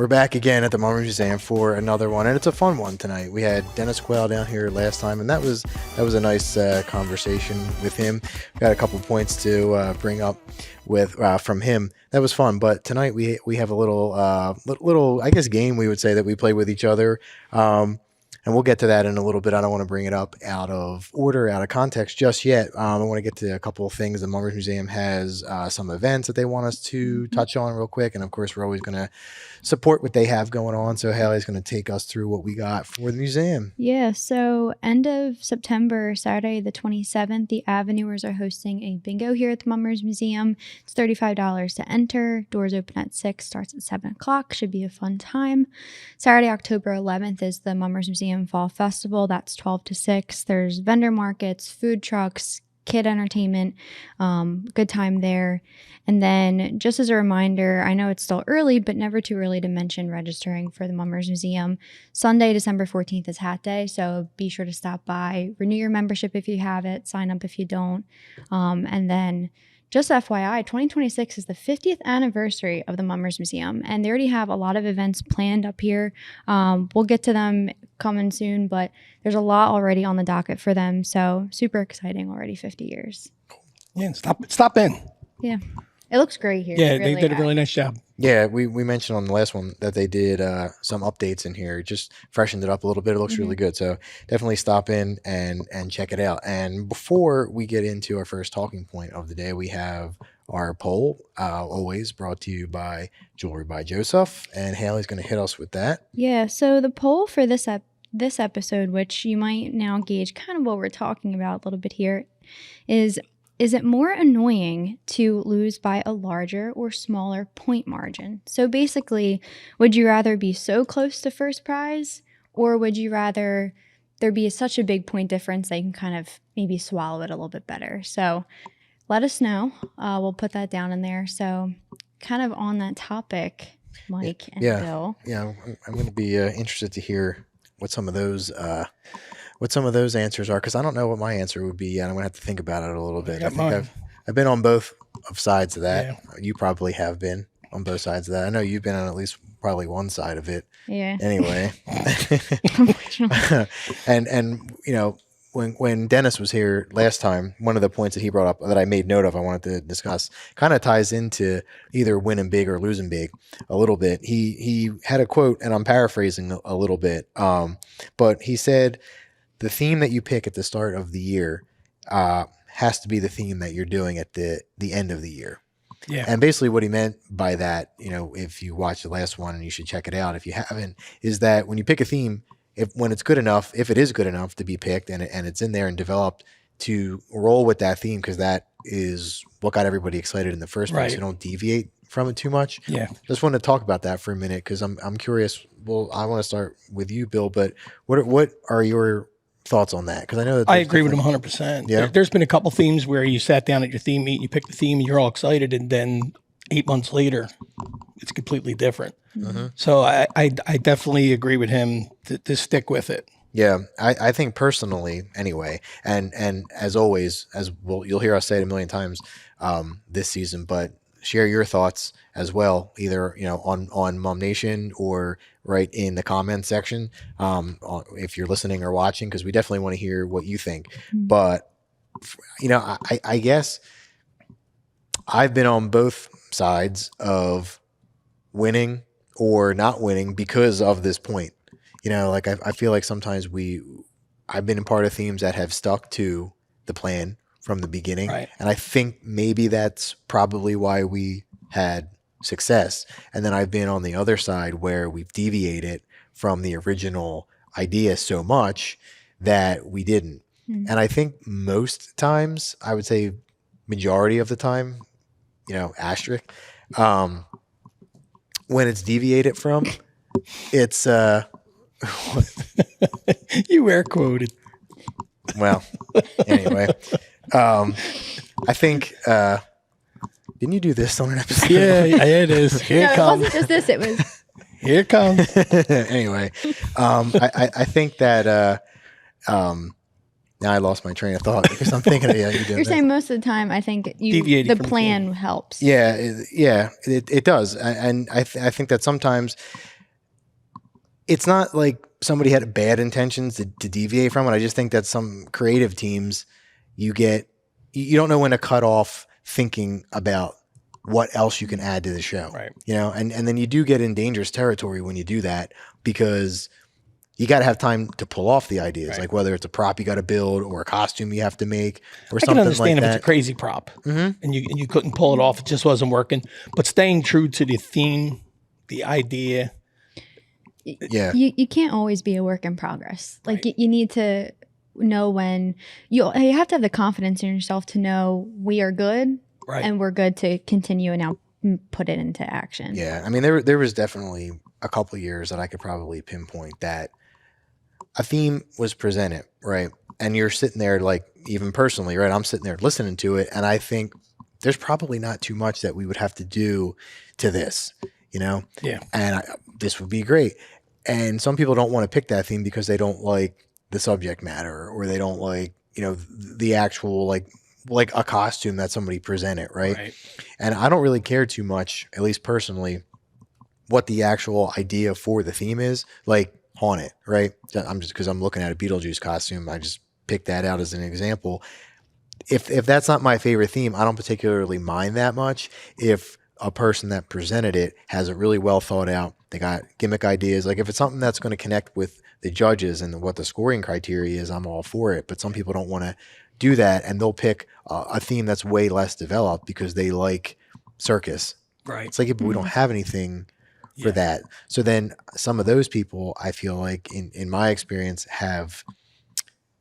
We're back again at the Mummers Museum for another one, and it's a fun one tonight. We had Dennis Quayle down here last time, and that was a nice conversation with him. Got a couple points to bring up with from him. That was fun. But tonight we have a little I guess game, we would say, that we play with each other. And we'll get to that in a little bit. I don't want to bring it up out of order, out of context just yet. I want to get to a couple of things. The Mummers Museum has some events that they want us to touch on real quick. And of course, we're always going to support what they have going on. So Haley's going to take us through what we got for the museum. Yeah, so end of September, Saturday the 27th, the Avenewers are hosting a bingo here at the Mummers Museum. It's $35 to enter. Doors open at 6, starts at 7 o'clock. Should be a fun time. Saturday, October 11th is the Mummers Museum Fall Festival. That's 12 to 6. There's vendor markets, food trucks, kid entertainment, good time there. And then just as a reminder, I know it's still early, but never too early to mention registering for the Mummers Museum. Sunday, December 14th is Hat Day, so be sure to stop by, renew your membership if you have it, sign up if you don't. And then just FYI, 2026 is the 50th anniversary of the Mummers Museum, and they already have a lot of events planned up here. We'll get to them coming soon, but there's a lot already on the docket for them, so super exciting already, 50 years. Yeah, stop in. Yeah, it looks great here. Yeah, really they did a really nice job. Yeah, we mentioned on the last one that they did some updates in here, just freshened it up a little bit. It looks really good. So definitely stop in and check it out. And before we get into our first talking point of the day, we have our poll, always brought to you by Jewelry by Joseph. And Haley's going to hit us with that. Yeah, so the poll for this episode, which you might now gauge kind of what we're talking about a little bit here, is it more annoying to lose by a larger or smaller point margin? So basically, would you rather be so close to first prize, or would you rather there be such a big point difference that you can kind of maybe swallow it a little bit better? So let us know. We'll put that down in there. So kind of on that topic, Mike and Bill. Yeah, I'm going to be interested to hear what some of those answers are, because I don't know what my answer would be yet. I'm going to have to think about it a little bit. I think I've been on both of sides of that. Yeah. You probably have been on both sides of that. I know you've been on at least probably one side of it. Yeah. Anyway. and you know, when Dennis was here last time, one of the points that he brought up that I made note of, I wanted to discuss, kind of ties into either winning big or losing big a little bit. He had a quote, and I'm paraphrasing a little bit, but he said, the theme that you pick at the start of the year has to be the theme that you're doing at the end of the year. Yeah. And basically what he meant by that, you know, if you watched the last one, and you should check it out if you haven't, is that when you pick a theme, when it's good enough, if it is good enough to be picked and it's in there and developed, to roll with that theme, because that is what got everybody excited in the first place. You don't deviate from it too much. Yeah. Just want to talk about that for a minute, because I'm curious. Well, I want to start with you, Bill, but what are your thoughts on that? Because I know that I agree with him 100%. Yeah. There's been a couple themes where you sat down at your theme meet, you picked the theme, and you're all excited, and then 8 months later, it's completely different. Mm-hmm. So I definitely agree with him to stick with it. Yeah, I think personally, anyway, and as always, you'll hear us say it a million times this season, but share your thoughts as well, either on Mum Nation or right in the comment section, if you're listening or watching, because we definitely want to hear what you think. Mm-hmm. But I guess I've been on both sides of winning or not winning because of this point. Like I feel like sometimes I've been a part of themes that have stuck to the plan from the beginning. Right. And I think maybe that's probably why we had success. And then I've been on the other side where we've deviated from the original idea so much that we didn't. Mm-hmm. And I think most times, I would say majority of the time, asterisk, when it's deviated from, it's you air quoted. Well, anyway, I think didn't you do this on an episode? Yeah, it is. Here it comes. It wasn't just this. It was. Here it comes. Anyway, I think that now I lost my train of thought because I'm thinking, you're saying most of the time. I think the plan helps. Yeah, it does, and I think that sometimes it's not like somebody had bad intentions to deviate from it. I just think that some creative teams, you don't know when to cut off thinking about what else you can add to the show. Right. And then you do get in dangerous territory when you do that, because you got to have time to pull off the ideas, Right. like whether it's a prop you got to build or a costume you have to make or I something can understand like if that. it's a crazy prop and you couldn't pull it off, it just wasn't working. But staying true to the theme, the idea. Yeah. You can't always be a work in progress. Like Right. you need to know when you have to have the confidence in yourself to know we are good Right. and we're good to continue and now put it into action. Yeah. I mean, there was definitely a couple of years that I could probably pinpoint that a theme was presented, right? And you're sitting there, like, even personally, right? I'm sitting there listening to it, and I think there's probably not too much that we would have to do to this, Yeah. And this would be great. And some people don't want to pick that theme because they don't like the subject matter, or they don't like, the actual, like a costume that somebody presented, right? And I don't really care too much, at least personally, what the actual idea for the theme is. Like, haunt it, right? I'm just, because I'm looking at a Beetlejuice costume, I just picked that out as an example. If that's not my favorite theme, I don't particularly mind that much. If a person that presented it has it really well thought out, they got gimmick ideas. Like, if it's something that's going to connect with the judges and what the scoring criteria is, I'm all for it. But some people don't want to do that, and they'll pick a theme that's way less developed because they like circus. Right. It's like, yeah, but we don't have anything for that. So then some of those people, I feel like in my experience, have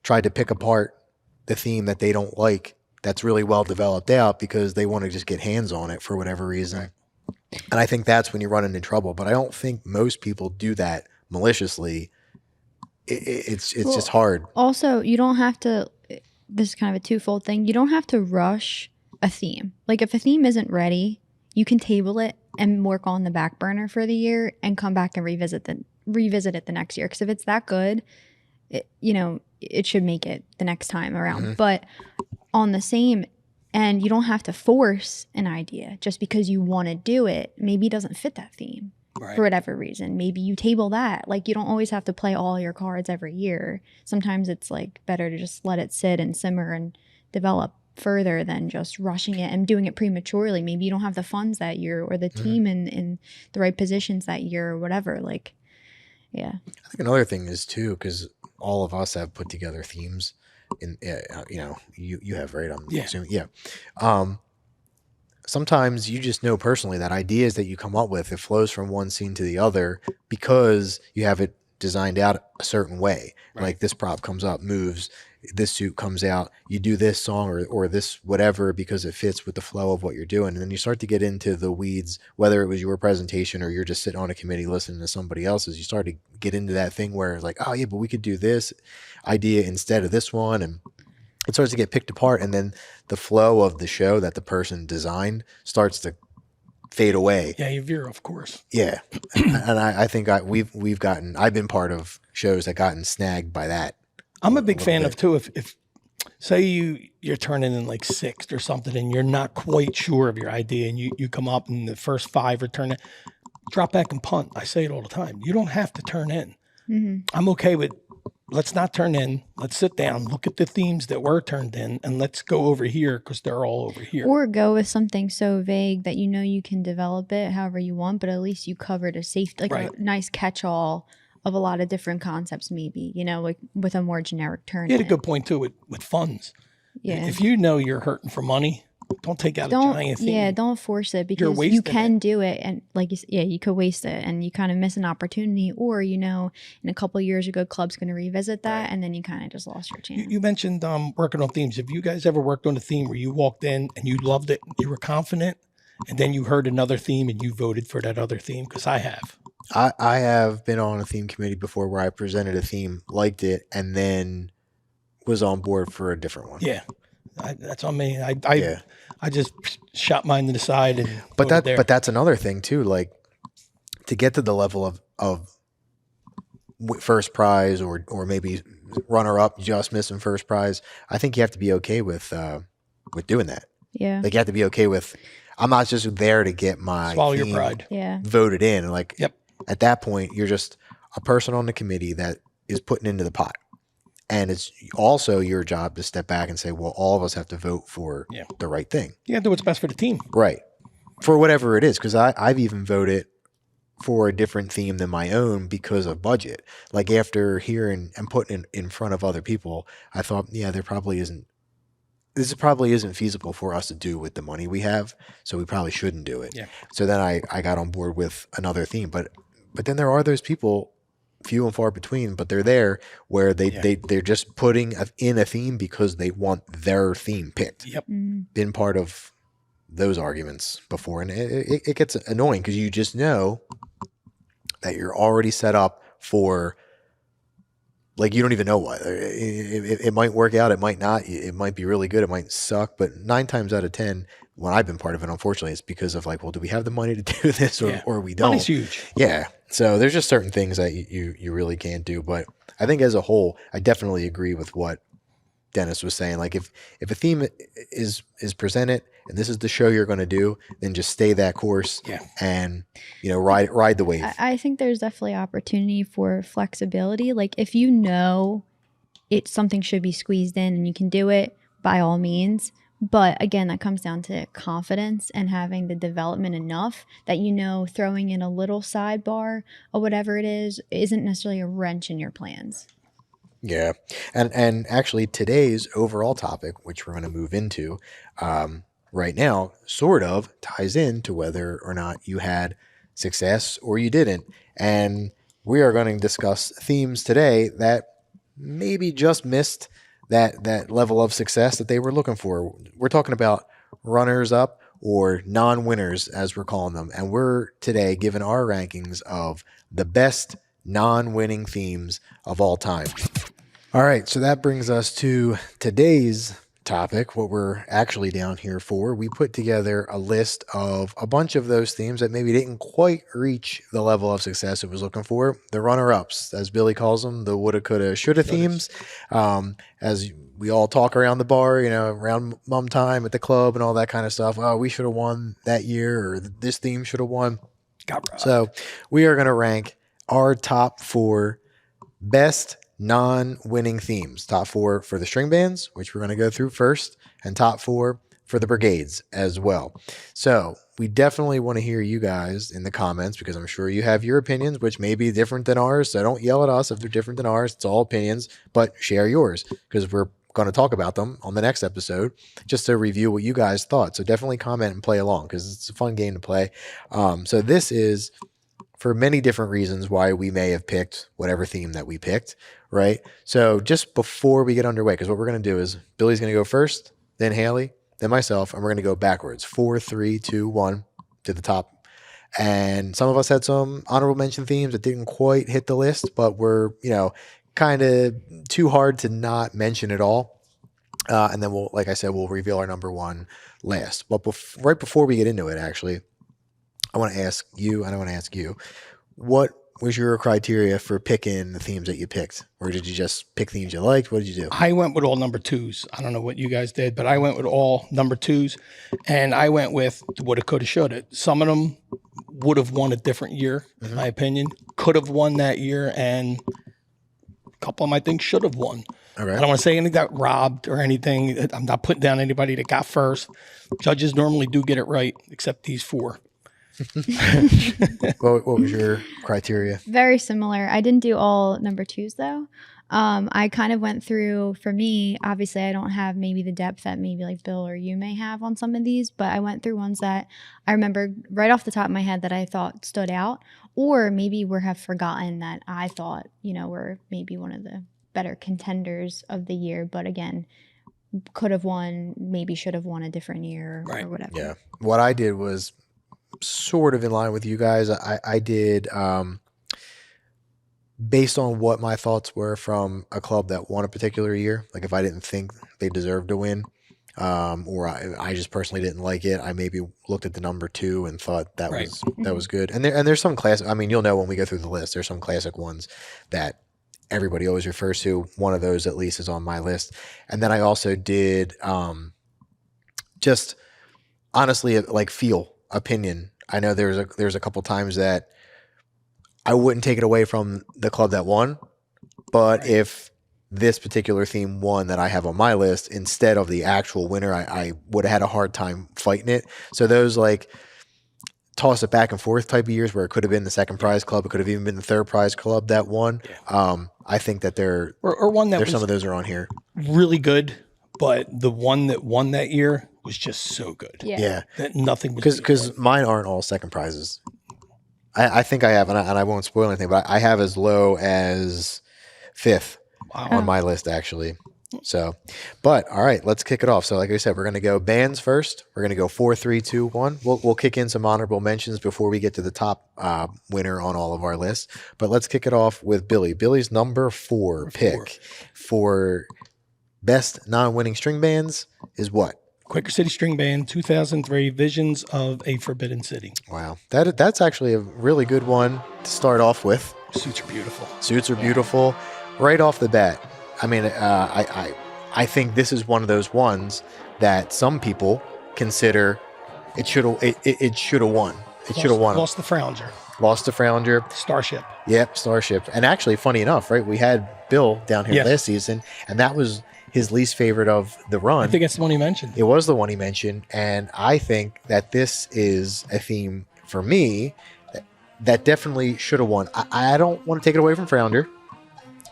tried to pick apart the theme that they don't like that's really well developed out because they want to just get hands on it for whatever reason. Right. And I think that's when you run into trouble. But I don't think most people do that maliciously. It's just hard. Also, you don't have to, this is kind of a twofold thing. You don't have to rush a theme. Like, if a theme isn't ready, you can table it and work on the back burner for the year and come back and revisit it the next year. Because if it's that good, it should make it the next time around. Mm-hmm. But on the same end, you don't have to force an idea just because you want to do it. Maybe it doesn't fit that theme for whatever reason. Maybe you table that. Like, you don't always have to play all your cards every year. Sometimes it's like better to just let it sit and simmer and develop further than just rushing it and doing it prematurely. Maybe you don't have the funds that year or the team in the right positions that year or whatever. Like, yeah. I think another thing is too, because all of us have put together themes in, you have, right? I'm assuming. Yeah. Sometimes you just know personally that ideas that you come up with, it flows from one scene to the other because you have it designed out a certain way. Right. Like, this prop comes up, moves, this suit comes out, you do this song or this whatever because it fits with the flow of what you're doing. And then you start to get into the weeds, whether it was your presentation or you're just sitting on a committee listening to somebody else's. You start to get into that thing where it's like, oh yeah, but we could do this idea instead of this one. And it starts to get picked apart. And then the flow of the show that the person designed starts to fade away. Yeah, you veer off course. Yeah. And I think I've been part of shows that gotten snagged by that. I'm a big fan of too, if say you're turning in like sixth or something and you're not quite sure of your idea and you come up and the first five are turning, drop back and punt. I say it all the time. You don't have to turn in. Mm-hmm. I'm okay with, let's not turn in. Let's sit down, look at the themes that were turned in, and let's go over here because they're all over here. Or go with something so vague that you can develop it however you want, but at least you covered a safe, like a nice catch-all of a lot of different concepts, maybe, like with a more generic turn. You had a good point too with funds. Yeah. If you know you're hurting for money, don't take out a giant theme. Yeah, don't force it because you can do it. And like you could waste it and you kind of miss an opportunity, or, in a couple of years, a good club's going to revisit that. Right. And then you kind of just lost your chance. You mentioned working on themes. Have you guys ever worked on a theme where you walked in and you loved it, you were confident, and then you heard another theme and you voted for that other theme? Because I have. I have been on a theme committee before where I presented a theme, liked it, and then was on board for a different one. Yeah, that's on me. I just shot mine to the side and. But that's another thing too. Like, to get to the level of first prize or maybe runner up, just missing first prize, I think you have to be okay with doing that. Yeah, like, you have to be okay with. I'm not just there to get my swallow your pride. Voted in. Like, yep. At that point, you're just, a person on the committee that is putting into the pot. And it's also your job to step back and say, well, all of us have to vote for the right thing. You got to do what's best for the team. Right. For whatever it is. Because I've even voted for a different theme than my own because of budget. Like after hearing and putting it in front of other people, I thought, this probably isn't feasible for us to do with the money we have. So we probably shouldn't do it. Yeah. So then I got on board with another theme. But then there are those people, few and far between, but they're there where they're just putting in a theme because they want their theme picked. Yep. Been part of those arguments before, and it gets annoying because you just know that you're already set up for, like, you don't even know what it might work out, it might not, it might be really good, it might suck, but 9 times out of 10 when I've been part of it, unfortunately, it's because of like, well, do we have the money to do this or we don't? Money's huge. Yeah. So there's just certain things that you really can't do. But I think as a whole, I definitely agree with what Dennis was saying. Like if a theme is presented and this is the show you're going to do, then just stay that course and, ride the wave. I think there's definitely opportunity for flexibility. Like if you know something should be squeezed in and you can do it, by all means. But again, that comes down to confidence and having the development enough that throwing in a little sidebar or whatever it is isn't necessarily a wrench in your plans. Yeah. And actually today's overall topic, which we're going to move into right now, sort of ties into whether or not you had success or you didn't. And we are going to discuss themes today that maybe just missed that level of success that they were looking for. We're talking about runners up or non-winners, as we're calling them. And we're today giving our rankings of the best non-winning themes of all time. All right, so that brings us to today's topic, what we're actually down here for. We put together a list of a bunch of those themes that maybe didn't quite reach the level of success it was looking for. The runner-ups, as Billy calls them, the woulda, coulda, shoulda themes. As we all talk around the bar, around mom time at the club and all that kind of stuff. Oh, we should have won that year, or this theme should have won. So we are going to rank our top 4 best non-winning themes. Top 4 for the string bands, which we're going to go through first, and top 4 for the brigades as well. So we definitely want to hear you guys in the comments, because I'm sure you have your opinions, which may be different than ours. So don't yell at us if they're different than ours. It's all opinions, but share yours, because we're going to talk about them on the next episode, just to review what you guys thought. So definitely comment and play along, because it's a fun game to play. So this is for many different reasons why we may have picked whatever theme that we picked, right? So just before we get underway, because what we're going to do is Billy's going to go first, then Haley, then myself, and we're going to go backwards. 4, 3, 2, 1 to the top. And some of us had some honorable mention themes that didn't quite hit the list, but were, kind of too hard to not mention at all. And then we'll, like I said, we'll reveal our number 1 last. But right before we get into it, actually, I want to ask you, and I want to ask you, what was your criteria for picking the themes that you picked? Or did you just pick themes you liked? What did you do? I went with all number 2s. I don't know what you guys did, but I went with all number 2s. And I went with the woulda, coulda, shoulda. Some of them would have won a different year, in my opinion. Could have won that year, and a couple of them I think should have won. All right. I don't want to say anything got robbed or anything. I'm not putting down anybody that got first. Judges normally do get it right, except these 4. What was your criteria? Very similar. I didn't do all number 2s though. I kind of went through, for me, obviously I don't have maybe the depth that maybe like Bill or you may have on some of these, but I went through ones that I remember right off the top of my head that I thought stood out, or maybe have forgotten that I thought, were maybe one of the better contenders of the year. But again, could have won, maybe should have won a different year or whatever. Yeah. What I did was sort of in line with you guys. I did based on what my thoughts were from a club that won a particular year. Like if I didn't think they deserved to win, or I just personally didn't like it, I maybe looked at the number 2 and thought that was good. And there's some classic. I mean, you'll know when we go through the list. There's some classic ones that everybody always refers to. One of those at least is on my list. And then I also did just honestly like feel opinion. I know there's a couple times that I wouldn't take it away from the club that won. But if this particular theme won that I have on my list instead of the actual winner, I would have had a hard time fighting it. So those like toss it back and forth type of years where it could have been the second prize club, it could have even been the third prize club that won. I think that or one that there's was some of those are on here. really good, but the one that won that year was just so good. Yeah. That nothing was Because mine aren't all second prizes. I think I have, and I won't spoil anything, but I have as low as fifth on my list, actually. So, but all right, let's kick it off. So, like I said, we're going to go bands first. We're going to go 4, 3, 2, 1. We'll kick in some honorable mentions before we get to the top winner on all of our lists. But let's kick it off with Billy. Billy's number 4 pick for best non-winning string bands is what? Quaker City String Band, 2003, Visions of a Forbidden City. Wow, that's actually a really good one to start off with. Suits are beautiful. Suits are beautiful, right off the bat. I mean, I think this is one of those ones that some people consider it should have won. It should have won. Lost the Frounger. Lost to Frounger. Starship. Yep, Starship. And actually, funny enough, right? We had Bill down here last season, and that was his least favorite of the run. I think that's the one he mentioned. It was the one he mentioned, and I think that this is a theme for me that definitely should have won. I don't want to take it away from Frounder.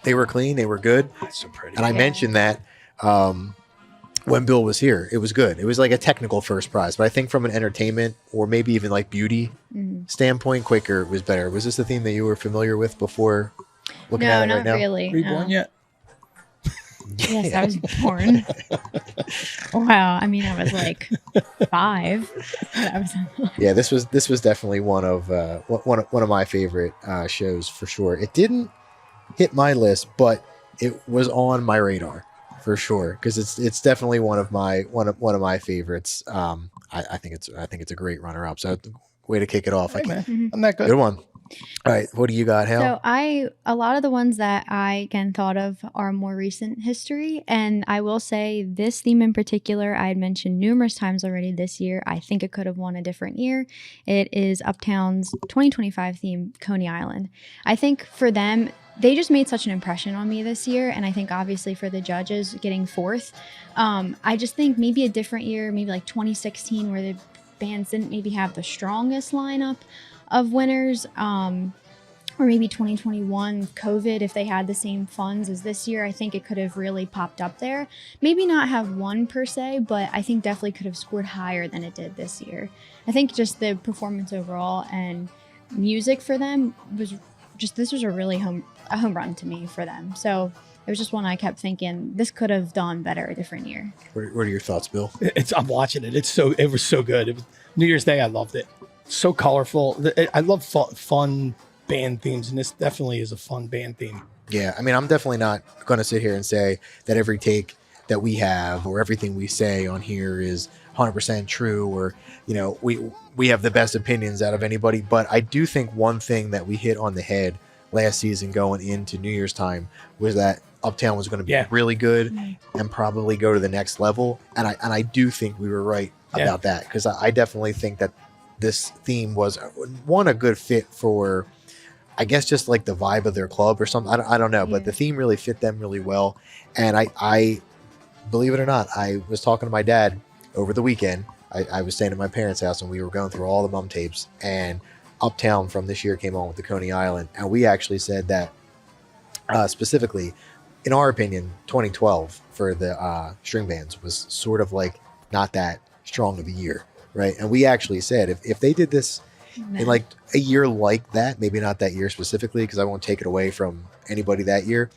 They were clean. They were good. That's so pretty. And I mentioned that when Bill was here. It was good. It was like a technical first prize. But I think from an entertainment or maybe even like beauty standpoint, Quaker was better. Was this the theme that you were familiar with before looking at it right now? No, not really. Reborn yet? Yes, I was born. Wow. I mean, I was like 5. Yeah, this was definitely one of my favorite shows for sure. It didn't hit my list, but it was on my radar for sure because it's definitely one of my favorites. I think it's a great runner up. So way to kick it off. Hey, man. I'm that good. Good one. All right, what do you got, Hal? So a lot of the ones that I again thought of are more recent history, and I will say this theme in particular I had mentioned numerous times already this year. I think it could have won a different year. It is Uptown's 2025 theme, Coney Island. I think for them, they just made such an impression on me this year, and I think obviously for the judges getting 4th, I just think maybe a different year, maybe like 2016, where the bands didn't maybe have the strongest lineup of winners, or maybe 2021 COVID, if they had the same funds as this year, I think it could have really popped up there. Maybe not have won per se, but I think definitely could have scored higher than it did this year. I think just the performance overall and music for them was just, this was a really home run to me for them. So it was just one I kept thinking this could have done better a different year. What are your thoughts, Bill? I'm watching it. It was so good. It was New Year's Day. I loved it. So colorful. I love fun band themes, and this definitely is a fun band theme. Yeah, I mean, I'm definitely not going to sit here and say that every take that we have or everything we say on here is 100% true, or we have the best opinions out of anybody. But I do think one thing that we hit on the head last season going into New Year's time was that Uptown was going to be really good and probably go to the next level, and I do think we were right about that, because I definitely think that this theme was a good fit for, I guess, just like the vibe of their club or something. I don't know, but the theme really fit them really well. And I believe it or not, I was talking to my dad over the weekend. I was staying at my parents' house and we were going through all the mum tapes, and Uptown from this year came on with the Coney Island. And we actually said that specifically, in our opinion, 2012 for the string bands was sort of like not that strong of a year. Right. And we actually said if they did this in like a year like that, maybe not that year specifically, because I won't take it away from anybody that year,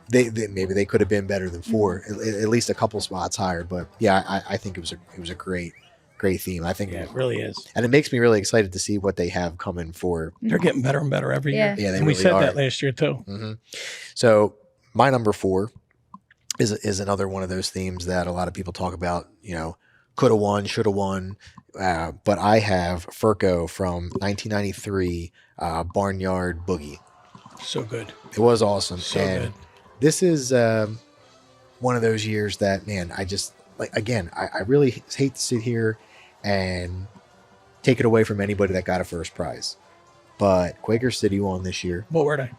they maybe they could have been better than 4, at least a couple spots higher. But yeah, I think it was a great theme. I think it really is. And it makes me really excited to see what they have coming for. They're getting better and better every year. Yeah, and we said that last year too. Mm-hmm. So my number 4 is another one of those themes that a lot of people talk about, could have won, should have won. But I have Furco from 1993, Barnyard Boogie. So good. It was awesome. So and good. This is one of those years that, man, I just, like, again, I really hate to sit here and take it away from anybody that got a first prize. but Quaker City won this year. What were they?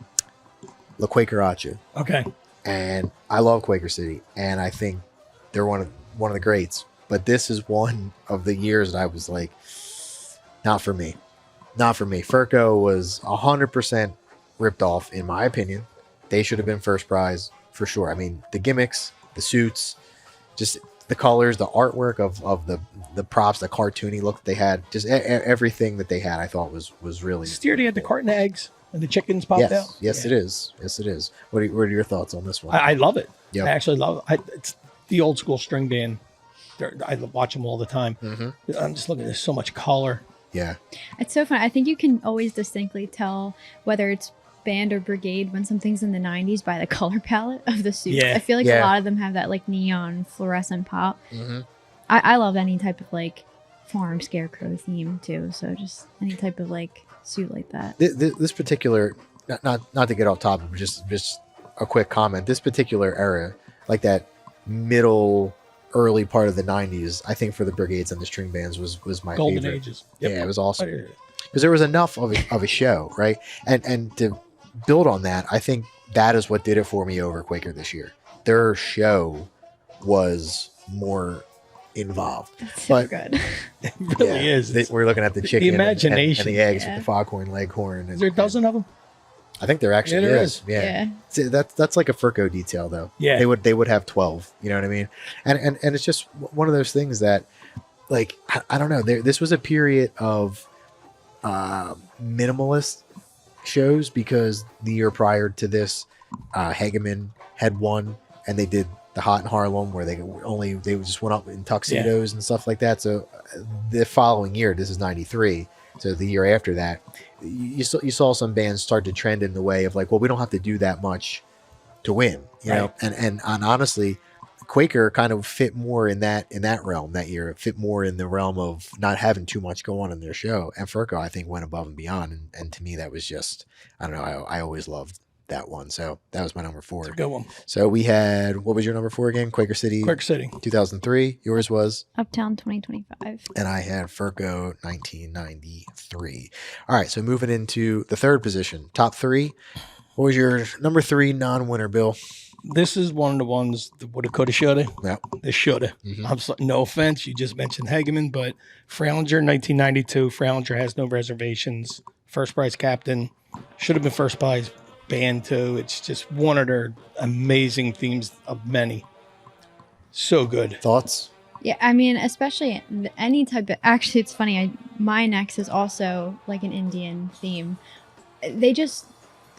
La Quakeracha. Okay. And I love Quaker City, and I think they're one of the greats. But this is one of the years that I was like, not for me. Not for me. Furco was 100% ripped off, in my opinion. They should have been first prize for sure. I mean, the gimmicks, the suits, just the colors, the artwork of the props, the cartoony look they had, just everything that they had, I thought was really. Steer had the carton of eggs and the chickens popped out. Yes, it is. Yes, it is. What are your thoughts on this one? I love it. Yep. I actually love it. It's the old school string band. I watch them all the time. Mm-hmm. I'm just looking. There's so much color. Yeah. It's so fun. I think you can always distinctly tell whether it's band or brigade when something's in the 90s by the color palette of the suits. Yeah. I feel like a lot of them have that like neon fluorescent pop. Mm-hmm. I love any type of like farm scarecrow theme too. So just any type of like suit like that. This particular, not to get off topic, but just a quick comment. This particular era, like that middle early part of the 90s, I think for the brigades and the string bands was my Golden favorite. ages. Yep. Yeah, it was awesome because there was enough of a show, right? And to build on that, I think that is what did it for me over Quaker this year. Their show was more involved. That's so good. It really is. We're looking at the chicken, imagination, and the eggs with the foghorn leghorn. Is there a dozen of them? I think there actually there is. Yeah. See, that's like a Furco detail though. Yeah. They would have 12. You know what I mean? And it's just one of those things that, like, I don't know. This was a period of minimalist shows because the year prior to this, Hageman had won, and they did the Hot in Harlem where they just went up in tuxedos and stuff like that. So the following year, this is 93. So the year after that, you saw some bands start to trend in the way of like, well, we don't have to do that much to win, you know? And honestly, Quaker kind of fit more in that realm that year. It fit more in the realm of not having too much go on in their show. And Furco, I think, went above and beyond. And to me, that was just, I don't know, I always loved that one. So that was my number 4. It's a good one. So we had, what was your number 4 again? Quaker City. 2003. Yours was? Uptown 2025. And I had Furco 1993. All right. So moving into the third position, top 3. What was your number 3 non-winner, Bill? This is one of the ones that woulda, coulda, shoulda. Yeah. They shoulda. Mm-hmm. No offense. You just mentioned Hageman, but Fralinger 1992. Fralinger has no reservations. First prize captain. Should have been first prize band too. It's just one of their amazing themes of many. So good. Thoughts? Yeah, I mean, especially any type of. Actually, it's funny. My next is also like an Indian theme. They just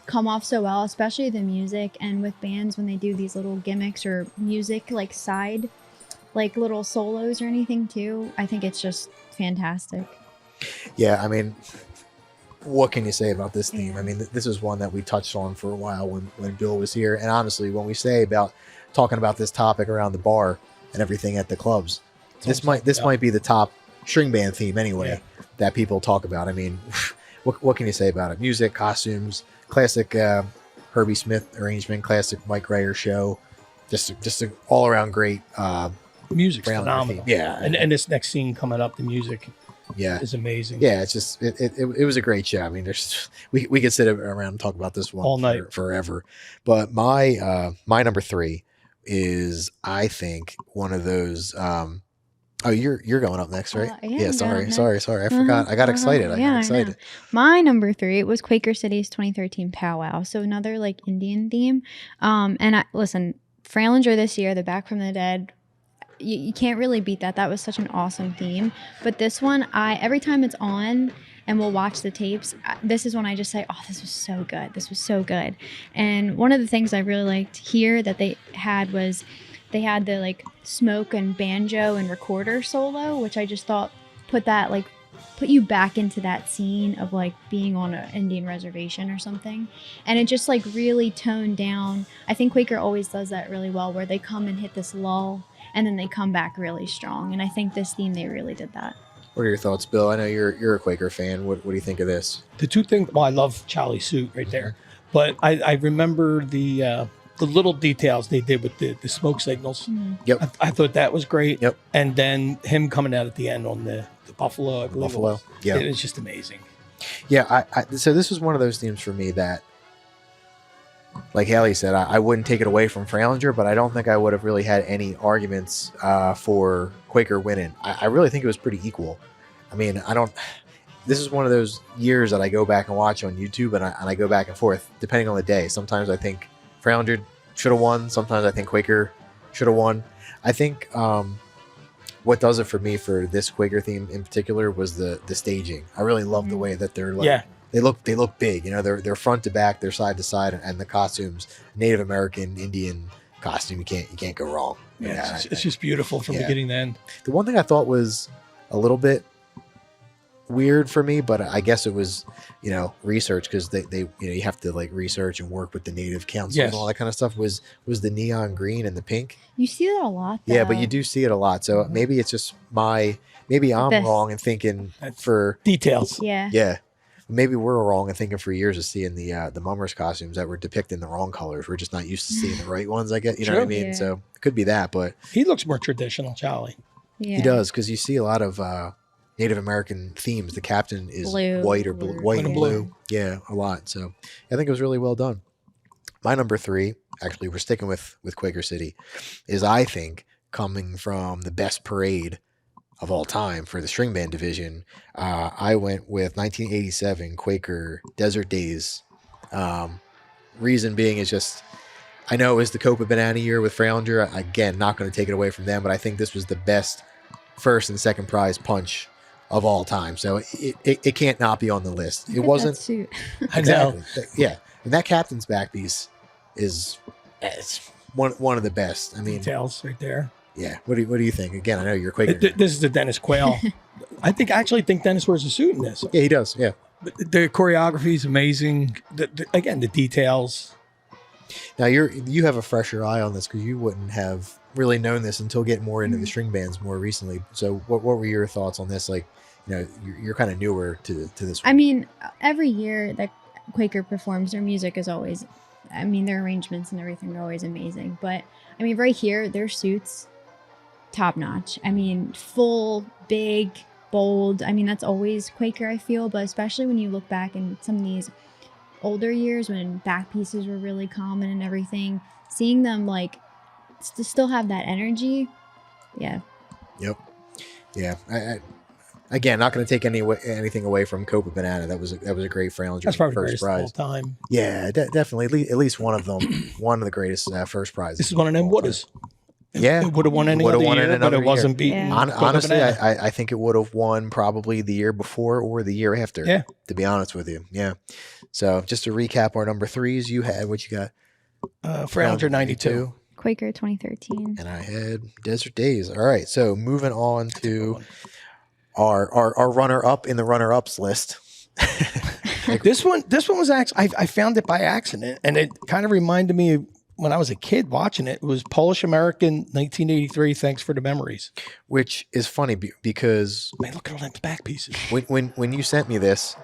come off so well, especially the music, and with bands when they do these little gimmicks or music like side, like little solos or anything too. I think it's just fantastic. Yeah, I mean, what can you say about this theme? I mean, this is one that we touched on for a while when Bill was here. And honestly, when we say about talking about this topic around the bar and everything at the clubs, this might be the top string band theme anyway that people talk about. I mean, what can you say about it? Music, costumes, classic Herbie Smith arrangement, classic Mike Rayer show, just an all around great music's phenomenal. Theme. Yeah, and this next scene coming up, the music. Yeah, is amazing. Yeah, it's just it was a great show. I mean, we could sit around and talk about this one all night forever. But my number 3 is, I think, one of those. Oh, you're going up next, right? Yeah. Sorry. I forgot. I got excited. I got excited. My number 3 was Quaker City's 2013 Powwow. So another like Indian theme. And listen, Fralinger this year, the Back from the Dead. You can't really beat that. That was such an awesome theme. But this one, every time it's on and we'll watch the tapes, this is when I just say, oh, this was so good. This was so good. And one of the things I really liked here that they had was they had the like smoke and banjo and recorder solo, which I just thought put you back into that scene of like being on an Indian reservation or something. And it just like really toned down. I think Quaker always does that really well, where they come and hit this lull and then they come back really strong. And I think this theme, they really did that. What are your thoughts, Bill? I know you're a Quaker fan. What do you think of this? The two things, well, I love Charlie's suit right there. But I remember the little details they did with the smoke signals. Mm-hmm. Yep. I thought that was great. Yep. And then him coming out at the end on the buffalo, I believe. Buffalo. Yeah. It was just amazing. Yeah, so this was one of those themes for me that, like Haley said, I wouldn't take it away from Fralinger, but I don't think I would have really had any arguments for Quaker winning. I really think it was pretty equal. I mean, I don't. This is one of those years that I go back and watch on YouTube, and I go back and forth depending on the day. Sometimes I think Fralinger should have won. Sometimes I think Quaker should have won. I think what does it for me for this Quaker theme in particular was the staging. I really love the way that they're like, they look big. You know, they're front to back, they're side to side, and the costumes, Native American, Indian costume, you can't go wrong. Yeah, it's just beautiful from beginning to end. The one thing I thought was a little bit weird for me, but I guess it was, research, because they you have to like research and work with the native councils and all that kind of stuff, was the neon green and the pink. You see that a lot, though. Yeah, but you do see it a lot. So maybe it's just maybe I'm wrong in thinking for details. Yeah. Maybe we're wrong in thinking for years of seeing the mummers costumes that were depicting the wrong colors. We're just not used to seeing the right ones, I guess. You know what I mean? Yeah. So it could be that, but he looks more traditional, Charlie. Yeah. He does, because you see a lot of Native American themes. The captain is white or white and blue. Yeah, a lot. So I think it was really well done. My number 3, actually, we're sticking with Quaker City, is, I think, coming from the best parade of all time for the string band division. I went with 1987 Quaker Desert Days. Reason being is just, I know it was the Copa Banana year with Fralinger. Again, not going to take it away from them, but I think this was the best first and second prize punch of all time. So it can't not be on the list. It wasn't. Exactly. Yeah. And that captain's back piece is one of the best. I mean, details right there. Yeah. What do you think? Again, I know you're Quaker. This is the Dennis Quayle. I actually think Dennis wears a suit in this. Yeah, he does. Yeah. The choreography is amazing. Again, the details. Now you have a fresher eye on this, because you wouldn't have really known this until getting more into the string bands more recently. So what were your thoughts on this? Like, you're kind of newer to this one. I mean, every year that Quaker performs, their music is always, their arrangements and everything are always amazing. But I mean, right here, their suits, top notch. I mean, full, big, bold. That's always Quaker, I feel. But especially when you look back in some of these older years when back pieces were really common and everything, seeing them like to still have that energy. Yeah. Yep. Yeah. Again, not going to take anything away from Copa Banana. That was a great Fralinger. That's probably first prize of all time. Yeah, definitely. At least one of them. One of the greatest first prizes. This is one of them. What is? Yeah, it would have won any other year, but it wasn't beaten. Yeah. Honestly, I think it would have won probably the year before or the year after. Yeah. To be honest with you. Yeah. So just to recap our number 3s, you had what you got? Fralinger 92. Quaker 2013. And I had Desert Days. All right. So moving on to our runner-up in the runner-ups list. This one was actually, I found it by accident, and it kind of reminded me of when I was a kid watching it. It was Polish American 1983. Thanks for the memories. Which is funny because man, look at all them back pieces. When you sent me this,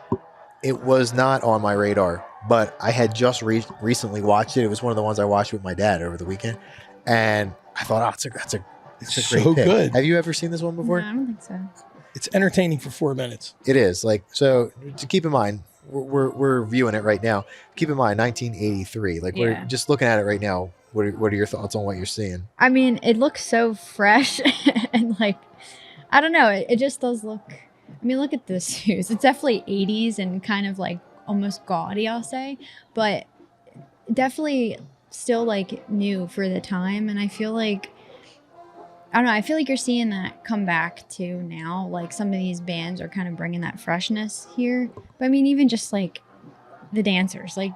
it was not on my radar, but I had just recently watched it. It was one of the ones I watched with my dad over the weekend, and I thought, it's a great so pick. Good. Have you ever seen this one before? No, I don't think so. It's entertaining for 4 minutes. It is. Like, so to keep in mind, we're viewing it right now. Keep in mind 1983. Like, we're just looking at it right now. What are your thoughts on what you're seeing? It looks so fresh and like, I don't know. It just does look. Look at this suits. It's definitely 80s and kind of like almost gaudy, I'll say, but definitely still like new for the time. And I feel like, I don't know, I feel like you're seeing that come back to now. Like some of these bands are kind of bringing that freshness here. But even just like the dancers, like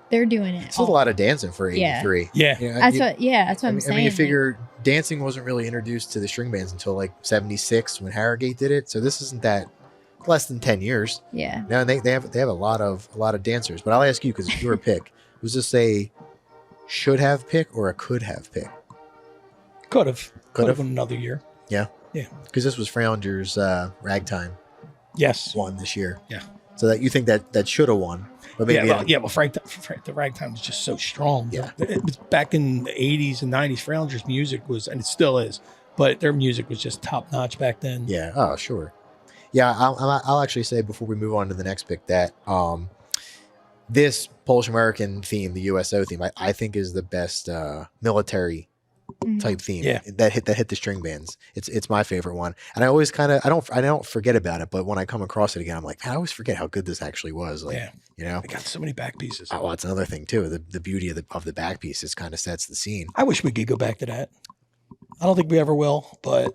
they're doing it. It's a lot of dancing for 83. Yeah. That's what I'm saying. You figure dancing wasn't really introduced to the string bands until like 76 when Harrogate did it. So this isn't that less than 10 years. Yeah. Now they have a lot of dancers. But I'll ask you, because it's your pick. Was this a should have pick or a could have pick? Could have another year. Yeah. Yeah. Because this was Fralinger's Ragtime. Yes. Won this year. Yeah. So that you think that should have won. But maybe Frank, the Ragtime was just so strong. Yeah. It was back in the 80s and 90s, Fralinger's music was, and it still is, but their music was just top notch back then. Yeah. Oh, sure. Yeah, I'll actually say before we move on to the next pick that this Polish American theme, the USO theme, I think is the best military type theme Yeah. that hit the string bands. It's my favorite one, and I always kind of I don't forget about it, but when I come across it again, I'm like, man, I always forget how good this actually was. Like, Yeah. you know, They got so many back pieces. well, that's another thing too. The beauty of the back pieces kind of sets the scene. I wish we could go back to that. I don't think we ever will, but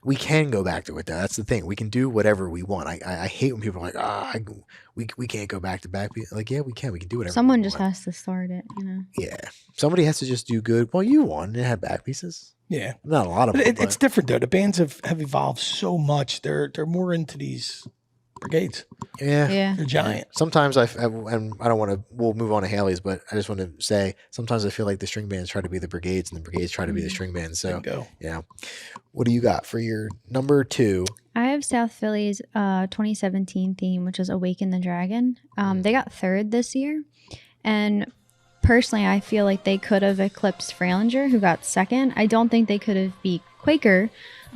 We can go back to it though. That's the thing. We can do whatever we want. I hate when people are like, we can't go back to back. Like, yeah, we can. We can do whatever. Someone we just want. has to start it, you know. Yeah, somebody has to just do good. Well, you won. It had back pieces. yeah. Not a lot of But them. it's different though. The bands have evolved so much. They're more into these brigades. yeah. Yeah. They're giant. Sometimes and I don't want to. We'll move on to Haley's, but I just want to say sometimes I feel like the string bands try to be the brigades, and the brigades try to be the string bands. So Bingo. yeah, what do you got for your number 2? I have South Philly's 2017 theme, which is Awaken the Dragon. They got third this year. And personally, I feel like they could have eclipsed Freilinger, who got second. I don't think they could have beat Quaker.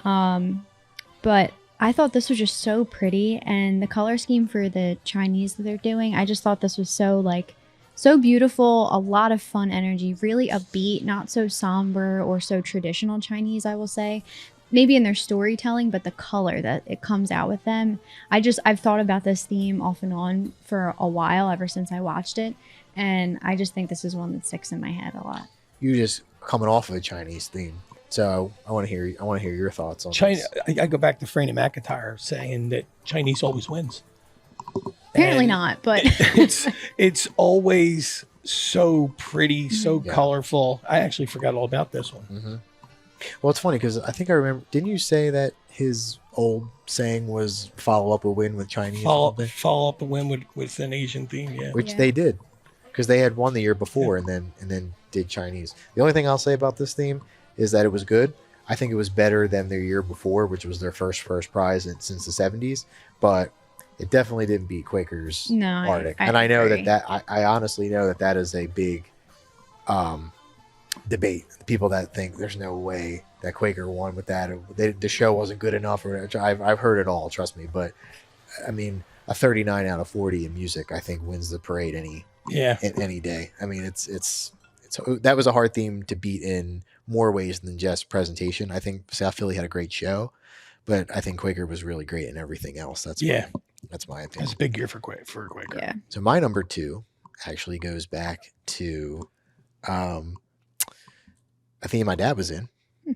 But I thought this was just so pretty. And the color scheme for the Chinese that they're doing, I just thought this was so beautiful, a lot of fun energy, really upbeat, not so somber or so traditional Chinese, I will say. Maybe in their storytelling, but the color that it comes out with them. I've thought about this theme off and on for a while, ever since I watched it. And I just think this is one that sticks in my head a lot. You just coming off of a Chinese theme, so I want to hear your thoughts on China. this. I go back to Franny McIntyre saying that Chinese always wins. Apparently And not, but it's always so pretty, so colorful. I actually forgot all about this one. Well, it's funny because I think I remember. Didn't you say that his old saying was "follow up a win with Chinese"? or something? Follow up a win with an Asian theme. Yeah. Which Yeah. they did, because they had won the year before and then did Chinese. The only thing I'll say about this theme is that it was good. I think it was better than their year before, which was their first prize since the 70s. But it definitely didn't beat Quaker's No, Arctic. I And I know agree. that I honestly know that is a big debate. People that think there's no way that Quaker won with that, or the show wasn't good enough, or I've heard it all. Trust me, but I mean, a 39 out of 40 in music, I think, wins the parade any day. I mean, it's that was a hard theme to beat in more ways than just presentation. I think South Philly had a great show, but I think Quaker was really great in everything else. That's my opinion. It's a big year for Quaker. yeah. So my number 2 actually goes back to a theme my dad was in,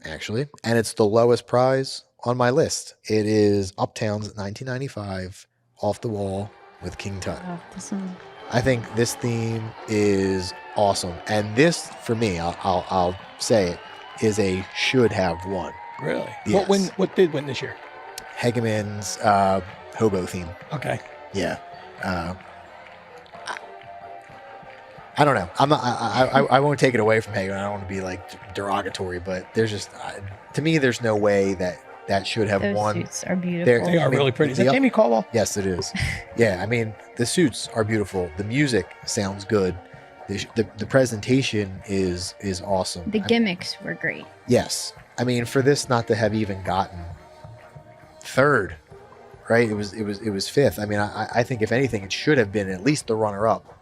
actually, and it's the lowest prize on my list. It is Uptown's 1995 Off the Wall with King Tut. Oh, this one. I think this theme is awesome, and this, for me, I'll say it, is a should have won. Really? Yes. What did win this year? Hegeman's hobo theme. Okay. Yeah. I don't know. I won't take it away from Hagen. I don't want to be like derogatory, but there's just to me, there's no way that should have Those won. suits are beautiful. They are really pretty. Is that Jamie Caldwell? Yes, it is. Yeah, I mean, the suits are beautiful. The music sounds good. The presentation is awesome. The gimmicks were great. Yes. I mean, for this not to have even gotten third, right? It was fifth. I mean, I think if anything, it should have been at least the runner-up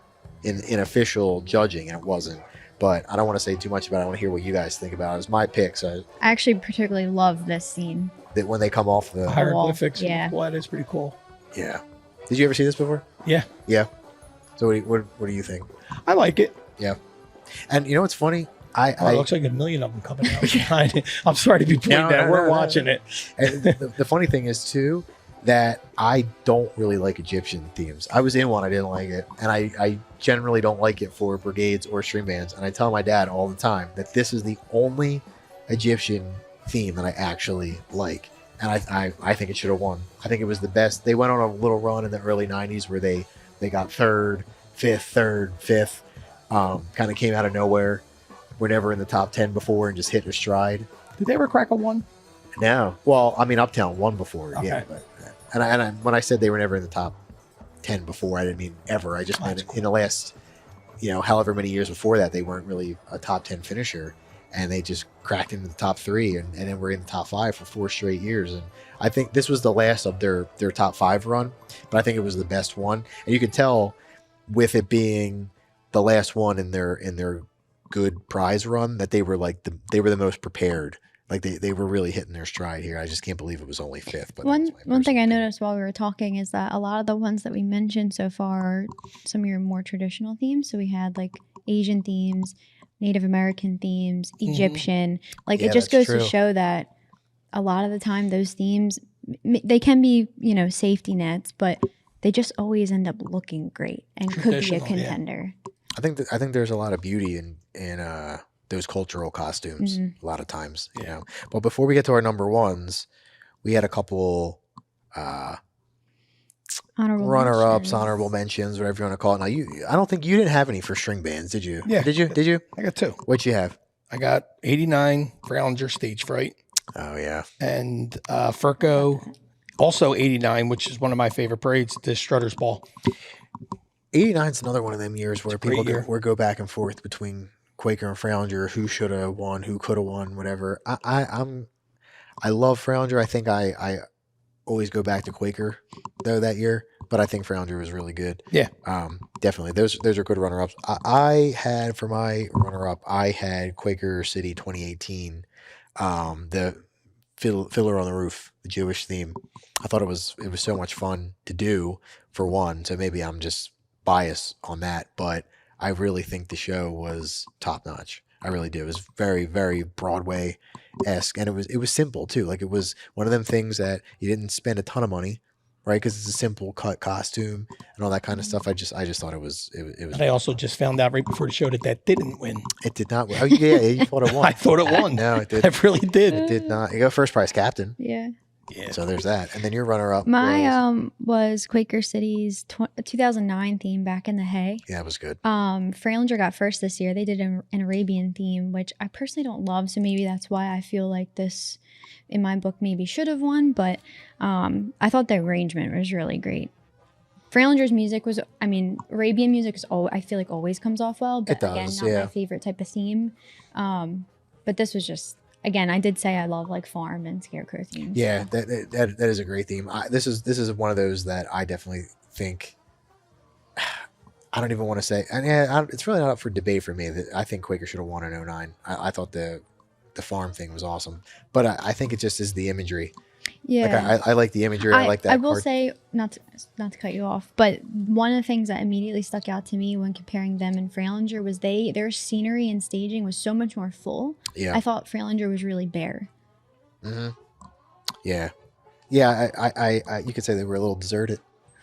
in official judging, and it wasn't. But I don't want to say too much about it. I want to hear what you guys think about it. It's my pick. So I actually particularly love this scene. that when they come off the Hieroglyphics. Yeah. Well, that is pretty cool. yeah. Did you ever see this before? Yeah. Yeah. So what do you think? I like it. Yeah. And you know what's funny? It looks like a million of them coming out behind it. I'm sorry to be pointing No, that. no, We're no, watching no. it. And the funny thing is too that I don't really like Egyptian themes. I was in one, I didn't like it, and I generally don't like it for brigades or string bands. And I tell my dad all the time that this is the only Egyptian theme that I actually like, and I think it should have won. I think it was the best. They went on a little run in the early '90s where they got third, fifth, kind of came out of nowhere. Were never in the top 10 before and just hit their stride. Did they ever crack a one? No. Well, I mean, Uptown won before, yeah. Okay. But, and when I said they were never in the top 10 before, I didn't mean ever. I just meant in the last, however many years before that, they weren't really a top 10 finisher. and they just cracked into the top 3, and then we're in the top 5 for 4 straight years. And I think this was the last of their top 5 run, but I think it was the best one. And you could tell with it being the last one in their good prize run that they were they were the most prepared. Like they were really hitting their stride here. I just can't believe it was only 5th. But one thing I noticed while we were talking is that a lot of the ones that we mentioned so far are some of your more traditional themes. So we had like Asian themes, Native American themes, Egyptian. Like Yeah, it just that's goes to true. show that a lot of the time those themes, they can be, safety nets, but they just always end up looking great and could be a Traditional, yeah. contender. I think there's a lot of beauty in those cultural costumes a lot of times, you know. But before we get to our number ones, we had a couple runner-ups, honorable mentions, whatever you want to call it. Now I don't think you didn't have any for string bands, did you? Yeah. Did you? I got 2. What'd you have? I got 89 Fralinger Stage Fright. Oh yeah. And Furco, also 89, which is one of my favorite parades, the Strutter's Ball. 89 is another one of them years where people go back and forth between Quaker and Fralinger, who should have won, who could have won, whatever. I love Fralinger. I think I always go back to Quaker though that year, but I think Fralinger was really good. Yeah. Definitely. Those are good runner-ups. I had for my runner-up, I had Quaker City 2018, the Fiddler on the Roof, the Jewish theme. I thought it was so much fun to do for one, so maybe I'm just biased on that, but I really think the show was top notch. I really do. It was very, very Broadway-esque, and it was simple too. Like it was one of them things that you didn't spend a ton of money, right? Because it's a simple cut costume and all that kind of stuff. I just thought it was. And I also just found out right before the show that didn't win. It did not win. Oh yeah, you thought it won. I thought it won. No, it did. I really did. It did not. You got first prize captain. Yeah. Yeah. So there's that, and then your runner-up. My was Quaker City's 2009 theme, Back in the Hay. Yeah, it was good. Fralinger got first this year. They did an Arabian theme, which I personally don't love, so maybe that's why I feel like this, in my book, maybe should have won. But I thought the arrangement was really great. Frailinger's music was, Arabian music is I feel like always comes off well, but It does, again, not my favorite type of theme. But this was just. Again, I did say I love like farm and scarecrow themes. Yeah, that is a great theme. This is one of those that I definitely think. I don't even want to say, and it's really not up for debate for me. That I think Quaker should have won in 09. I thought the farm thing was awesome, but I think it just is the imagery. Yeah, like I like the imagery. I like that. I will say, not to cut you off, but one of the things that immediately stuck out to me when comparing them and Fralinger was their scenery and staging was so much more full. Yeah, I thought Fralinger was really bare. Mm-hmm. Yeah. I you could say they were a little deserted.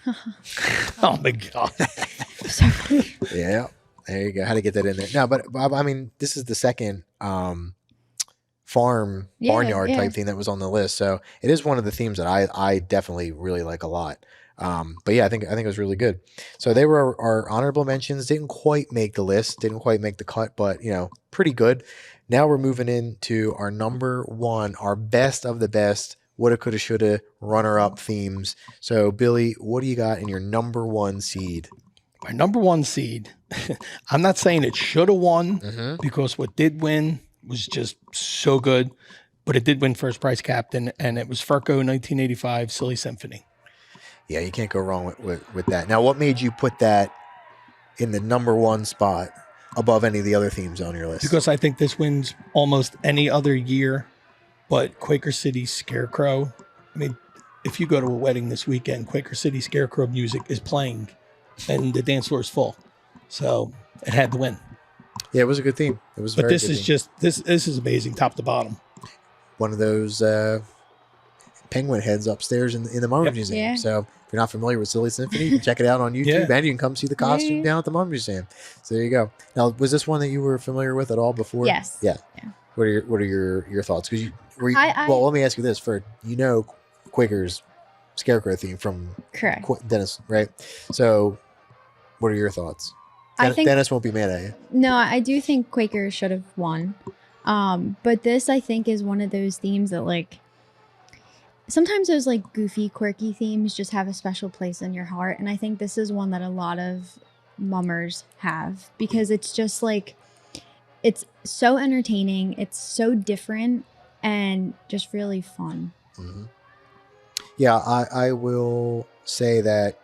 Oh my god. Sorry. Yeah, there you go. How to get that in there? No, but I mean, this is the second farm barnyard type thing that was on the list, so it is one of the themes that I definitely really like a lot. But yeah, I think it was really good. So they were our honorable mentions. Didn't quite make the list, didn't quite make the cut, but pretty good. Now we're moving into our number one, our best of the best, woulda, coulda, shoulda, runner-up themes. So Billy, what do you got in your number one seed? My number one seed. I'm not saying it should have won because what did win was just so good, but it did win first prize captain, and it was Furco 1985 Silly Symphony. Yeah, you can't go wrong with that. Now, what made you put that in the number one spot above any of the other themes on your list? Because I think this wins almost any other year, but Quaker City Scarecrow. I mean, if you go to a wedding this weekend, Quaker City Scarecrow music is playing, and the dance floor is full, so it had to win. Yeah, it was a good theme. It was. But this is just this is amazing, top to bottom. One of those penguin heads upstairs in the Mummer Museum. Yeah. So if you're not familiar with Silly Symphony, you can check it out on YouTube, and you can come see the costume down at the Mummer Museum. So there you go. Now, was this one that you were familiar with at all before? Yes. Yeah. What are your thoughts? Because well, let me ask you this: Quaker's Scarecrow theme from Correct. Dennis, right? So, what are your thoughts? I think Dennis won't be mad at you. No, I do think Quaker should have won. But this, I think, is one of those themes that, like, sometimes those, like, goofy, quirky themes just have a special place in your heart. And I think this is one that a lot of mummers have, because it's just, like, it's so entertaining. It's so different and just really fun. Mm-hmm. Yeah, I will say that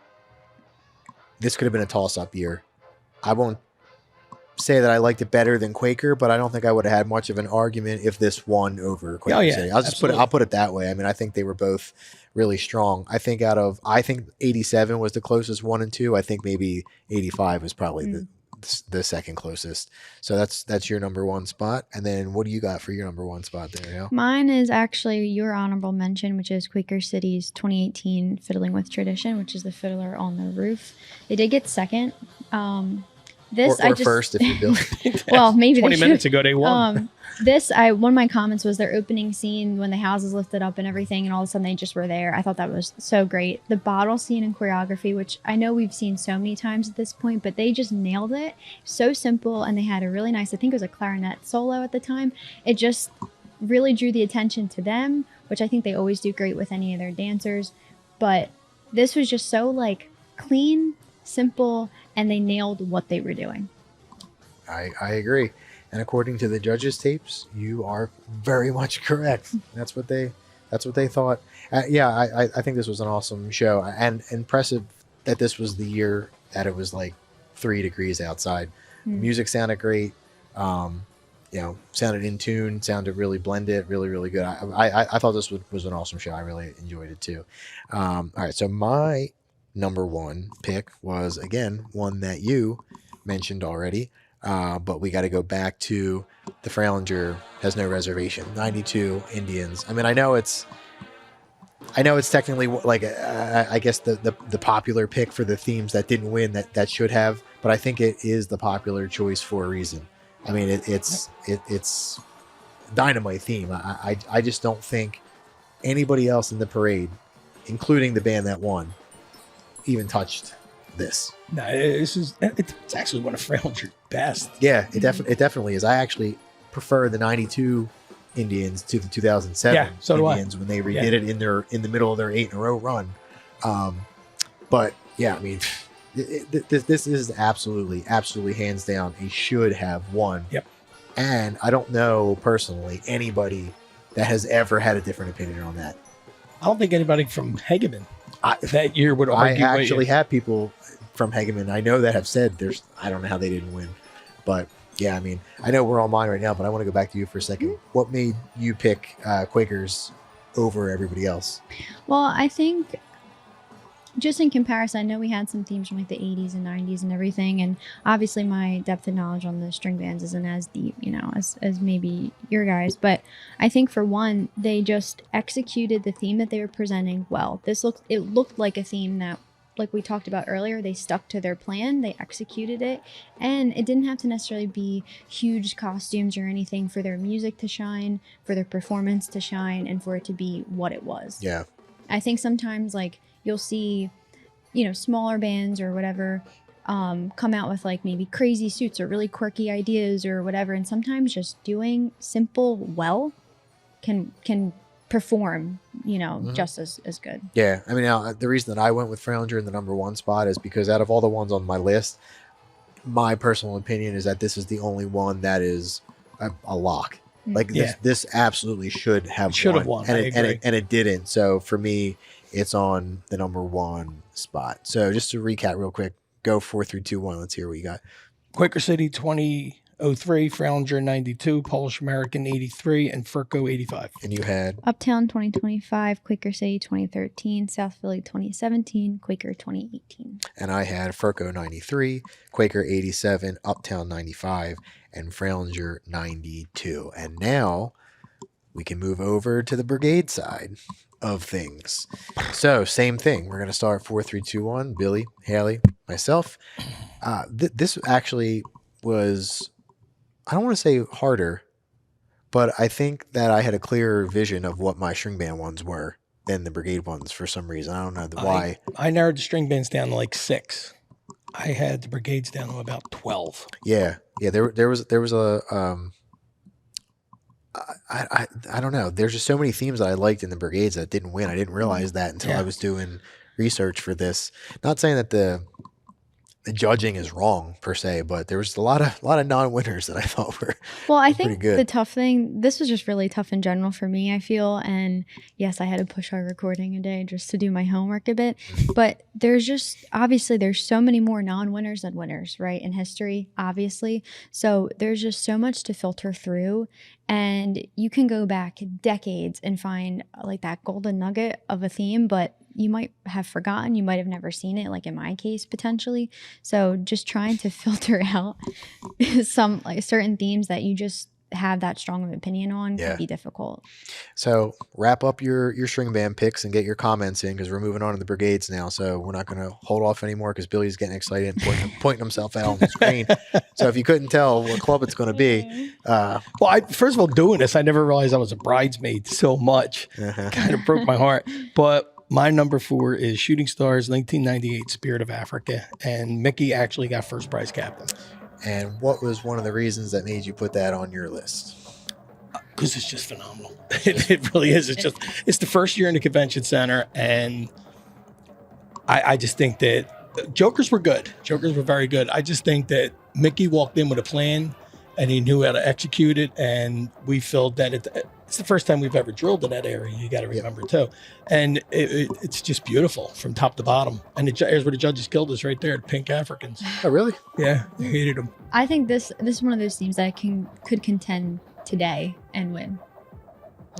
this could have been a toss-up year. I won't say that I liked it better than Quaker, but I don't think I would have had much of an argument if this won over Quaker City. I'll put it that way. I mean, I think they were both really strong. I think 87 was the closest 1 and 2. I think maybe 85 was probably the second closest. So that's your number 1 spot. And then what do you got for your number 1 spot there, Hale? Mine is actually your honorable mention, which is Quaker City's 2018 Fiddling with Tradition, which is the Fiddler on the Roof. They did get second. This or first if you're building. Well, maybe 20 minutes ago they won. One of my comments was their opening scene when the house is lifted up and everything, and all of a sudden they just were there. I thought that was so great. The bottle scene and choreography, which I know we've seen so many times at this point, but they just nailed it. So simple, and they had a really nice, I think it was a clarinet solo at the time. It just really drew the attention to them, which I think they always do great with any of their dancers. But this was just so like clean, simple, and they nailed what they were doing. I agree. And according to the judges' tapes, you are very much correct. That's what they thought. I think this was an awesome show, and impressive that this was the year that it was like 3 degrees outside. Music sounded great. Sounded in tune, sounded really blended, really, really good. I thought this was an awesome show. I really enjoyed it too. All right, so my number 1 pick was, again, one that you mentioned already, but we got to go back to the Fralinger Has No Reservation, 92 Indians. I mean, I know it's technically like I guess the popular pick for the themes that didn't win that should have, but I think it is the popular choice for a reason. I mean, it's dynamite theme. I just don't think anybody else in the parade, including the band that won, even touched this. No, it's actually one of Frailinger's best. Yeah, it definitely is. I actually prefer the 92 Indians to the 2007 Indians when they redid it in the middle of their 8 in a row run. But yeah, I mean, this is absolutely hands down a should have won. Yep. And I don't know personally anybody that has ever had a different opinion on that. I don't think anybody from Hegeman that year would argue. I actually have people from Hegeman I know that have said I don't know how they didn't win. But yeah, I mean, I know we're on mine right now, but I want to go back to you for a second. What made you pick Quakers over everybody else? Well, I think just in comparison, I know we had some themes from like the 80s and 90s and everything, and obviously my depth of knowledge on the string bands isn't as deep, as maybe your guys, but I think for one, they just executed the theme that they were presenting well. It looked like a theme that, like we talked about earlier, they stuck to their plan, they executed it, and it didn't have to necessarily be huge costumes or anything for their music to shine, for their performance to shine, and for it to be what it was. Yeah. I think sometimes like you'll see, smaller bands or whatever come out with like maybe crazy suits or really quirky ideas or whatever, and sometimes just doing simple well can perform, just as good. Yeah, I mean, now, the reason that I went with Fralinger in the number 1 spot is because out of all the ones on my list, my personal opinion is that this is the only one that is a lock. Like this absolutely should have won, and it didn't. So for me, it's on the number 1 spot. So just to recap real quick, go 4, 3, 2, 1. Let's hear what you got. Quaker City 2003, Fralinger 92, Polish American 83, and Furco 85. And you had Uptown 2025, Quaker City 2013, South Philly 2017, Quaker 2018. And I had Furco 93, Quaker 87, Uptown 95, and Fralinger 92. And now we can move over to the Brigade side of things. So same thing. We're going to start 4, 3, 2, 1. Billy, Haley, myself. This actually was, I don't want to say harder, but I think that I had a clearer vision of what my string band ones were than the Brigade ones for some reason. I don't know why. I narrowed the string bands down to like 6. I had the Brigades down to about 12. Yeah. There was a I don't know. There's just so many themes that I liked in the Brigades that didn't win. I didn't realize that until I was doing research for this. Not saying that the judging is wrong per se, but there was a lot of non-winners that I thought were Well, I pretty think good. the tough thing, this was just really tough in general for me, I feel. And yes, I had to push our recording a day just to do my homework a bit. But there's just, obviously, there's so many more non-winners than winners, right, in history, obviously. So there's just so much to filter through. And you can go back decades and find like that golden nugget of a theme, but you might have forgotten, you might have never seen it, like in my case, potentially. So just trying to filter out some like certain themes that you just have that strong of an opinion on Yeah. can be difficult. So wrap up your string band picks and get your comments in, because we're moving on to the brigades now. So we're not going to hold off anymore because Billy's getting excited and pointing himself out on the screen. So if you couldn't tell what club it's going to be, Well, first of all, doing this, I never realized I was a bridesmaid so much. Kind of broke my heart. But my number 4 is Shooting Stars 1998 Spirit of Africa. And Mickey actually got first prize captain. And what was one of the reasons that made you put that on your list? Because it's just phenomenal. It really is. It's the first year in the convention center. And I just think that Jokers were good. Jokers were very good. I just think that Mickey walked in with a plan and he knew how to execute it. And we felt that it's the first time we've ever drilled in that area. You got to remember too. And it's just beautiful from top to bottom. And here's where the judges killed us right there, the Pink Africans. Oh, really? Yeah, they hated them. I think this is one of those teams that could contend today and win.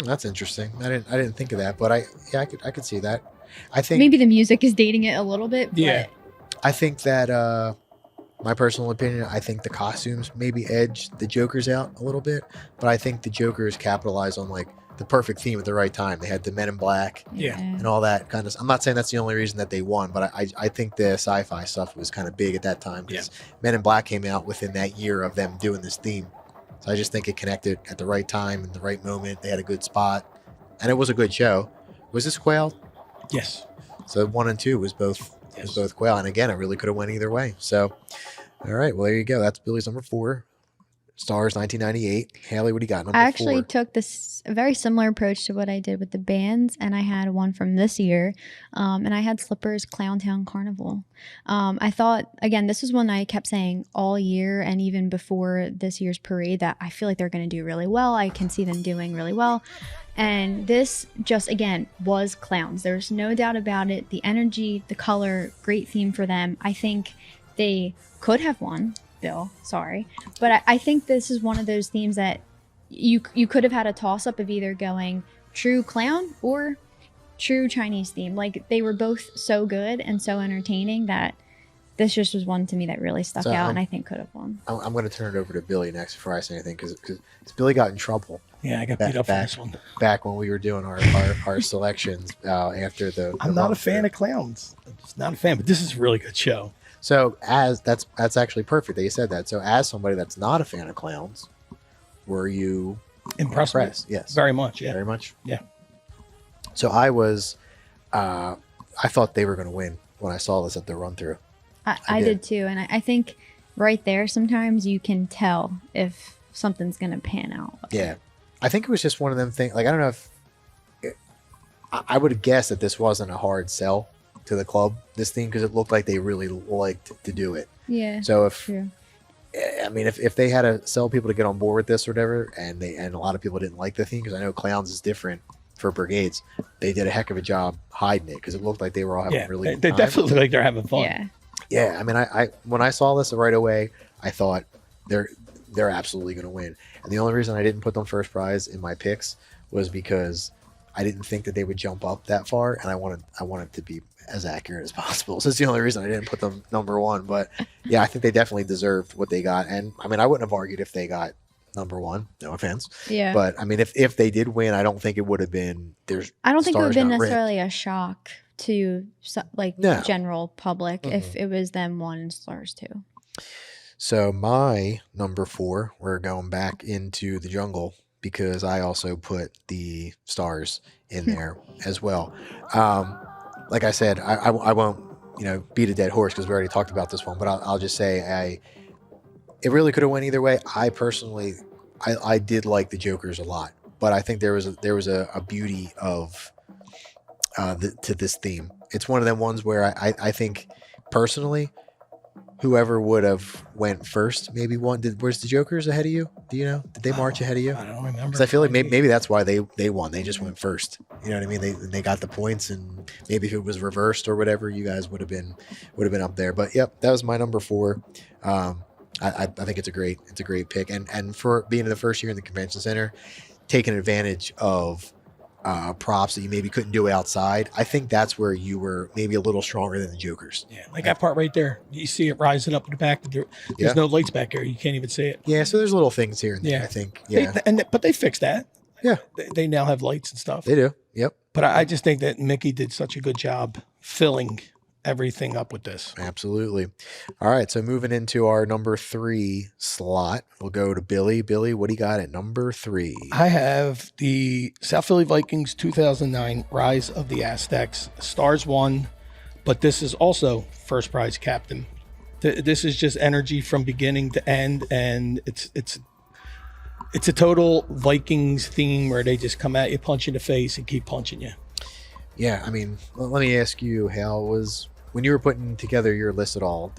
That's interesting. I didn't think of that, but I could see that. I think Maybe the music is dating it a little bit. Yeah. But I think that my personal opinion, I think the costumes maybe edged the Jokers out a little bit, but I think the Jokers capitalized on like the perfect theme at the right time. They had the Men in Black Yeah. and all that kind of. I'm not saying that's the only reason that they won, but I think the sci-fi stuff was kind of big at that time because Men in Black came out within that year of them doing this theme. So I just think it connected at the right time and the right moment. They had a good spot, and it was a good show. Was this Quail? Yes. So 1 and 2 was both Quail, and again, it really could have went either way. So, all right, well there you go. That's Billy's number 4. Stars 1998. Haley, what do you got? Number I actually 4. took a very similar approach to what I did with the bands, and I had one from this year, and I had Slippers Clowntown Carnival. I thought, again, this was one I kept saying all year and even before this year's parade that I feel like they're going to do really well. I can see them doing really well. And this just, again, was clowns. There's no doubt about it. The energy, the color, great theme for them. I think they could have won. Bill, sorry, but I think this is one of those themes that you could have had a toss up of either going true clown or true Chinese theme. Like they were both so good and so entertaining that this just was one to me that really stuck out and I think could have won. I'm going to turn it over to Billy next before I say anything because Billy got in trouble. Yeah, I got beat up for this one. Back when we were doing our selections after the. I'm not a fan of clowns. I'm just not a fan, but this is a really good show. So that's actually perfect that you said that. So as somebody that's not a fan of clowns, were you impressed? Yes, very much. Yeah, very much. Yeah. So I was, I thought they were going to win when I saw this at the run through. I did too, and I think right there sometimes you can tell if something's going to pan out. Yeah, I think it was just one of them things. Like I don't know if I would have guessed that this wasn't a hard sell to the club, this thing, because it looked like they really liked to do it. Yeah. So if true. I mean, if they had to sell people to get on board with this or whatever, and a lot of people didn't like the theme, because I know clowns is different for brigades, they did a heck of a job hiding it because it looked like they were all having really good they time. definitely look like they're having fun. Yeah. Yeah, I mean, I when I saw this right away, I thought they're absolutely going to win. And the only reason I didn't put them first prize in my picks was because I didn't think that they would jump up that far, and I wanted to be as accurate as possible. So it's the only reason I didn't put them number 1. But yeah, I think they definitely deserved what they got. And I mean, I wouldn't have argued if they got number 1. No offense. Yeah. But I mean, if they did win, I don't think it would have been. I don't think it would have been necessarily ripped. a shock to general public if it was them 1 and Stars 2. So my number 4, we're going back into the jungle because I also put the Stars in there as well. Like I said, I won't beat a dead horse because we already talked about this one, but I'll just say it really could have went either way. I personally I did like the Jokers a lot, but I think there was a beauty of to this theme. It's one of them ones where I think personally whoever would have went first maybe won. Was the Jokers ahead of you? Do you know? Did they march ahead of you? I don't remember. Because I feel like maybe that's why they won. They just went first. You know what I mean? They got the points, and maybe if it was reversed or whatever, you guys would have been up there. But yep, that was my number 4. I think it's a great pick, and for being in the first year in the convention center, taking advantage of props that you maybe couldn't do outside. I think that's where you were maybe a little stronger than the Jokers. Yeah, like that part right there. You see it rising up in the back, but there's no lights back there. You can't even see it. Yeah, so there's little things here and there, Yeah. I think. Yeah. But they fixed that. Yeah. They now have lights and stuff. They do. Yep. But I just think that Mickey did such a good job filling everything up with this. Absolutely. All right, so moving into our number 3 slot, we'll go to Billy. Billy, what do you got at number 3? I have the South Philly Vikings 2009 Rise of the Aztecs. Stars won, but this is also first prize captain. This is just energy from beginning to end, and it's a total Vikings theme where they just come at you, punch you in the face, and keep punching you. Yeah, I mean, let me ask you, Hal, when you were putting together your list at all,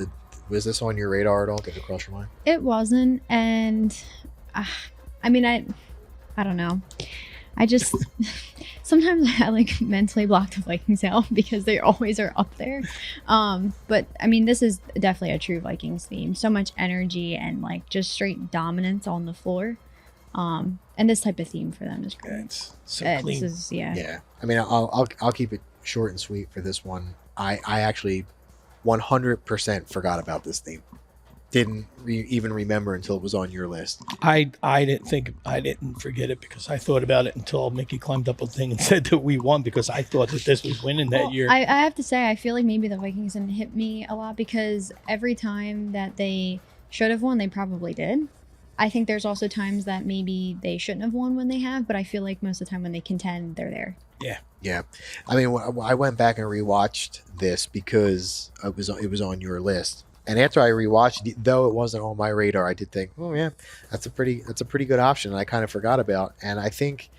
was this on your radar at all? Did it cross your mind? It wasn't, and I mean, I don't know. I just sometimes I like mentally block the Vikings out because they always are up there. But I mean, this is definitely a true Vikings theme. So much energy and like just straight dominance on the floor. And this type of theme for them is great. Yeah, it's so clean. This is, yeah. Yeah. I mean, I'll keep it short and sweet for this one. I actually 100% forgot about this theme. Didn't even remember until it was on your list. I didn't forget it because I thought about it until Mickey climbed up a thing and said that we won because I thought that this was winning that year. I have to say, I feel like maybe the Vikings didn't hit me a lot because every time that they should have won, they probably did. I think there's also times that maybe they shouldn't have won when they have, but I feel like most of the time when they contend, they're there. Yeah. Yeah. I mean, I went back and rewatched this because it was on your list. And after I rewatched it, though it wasn't on my radar, I did think, oh yeah, that's a pretty good option. And I kind of forgot about. And I think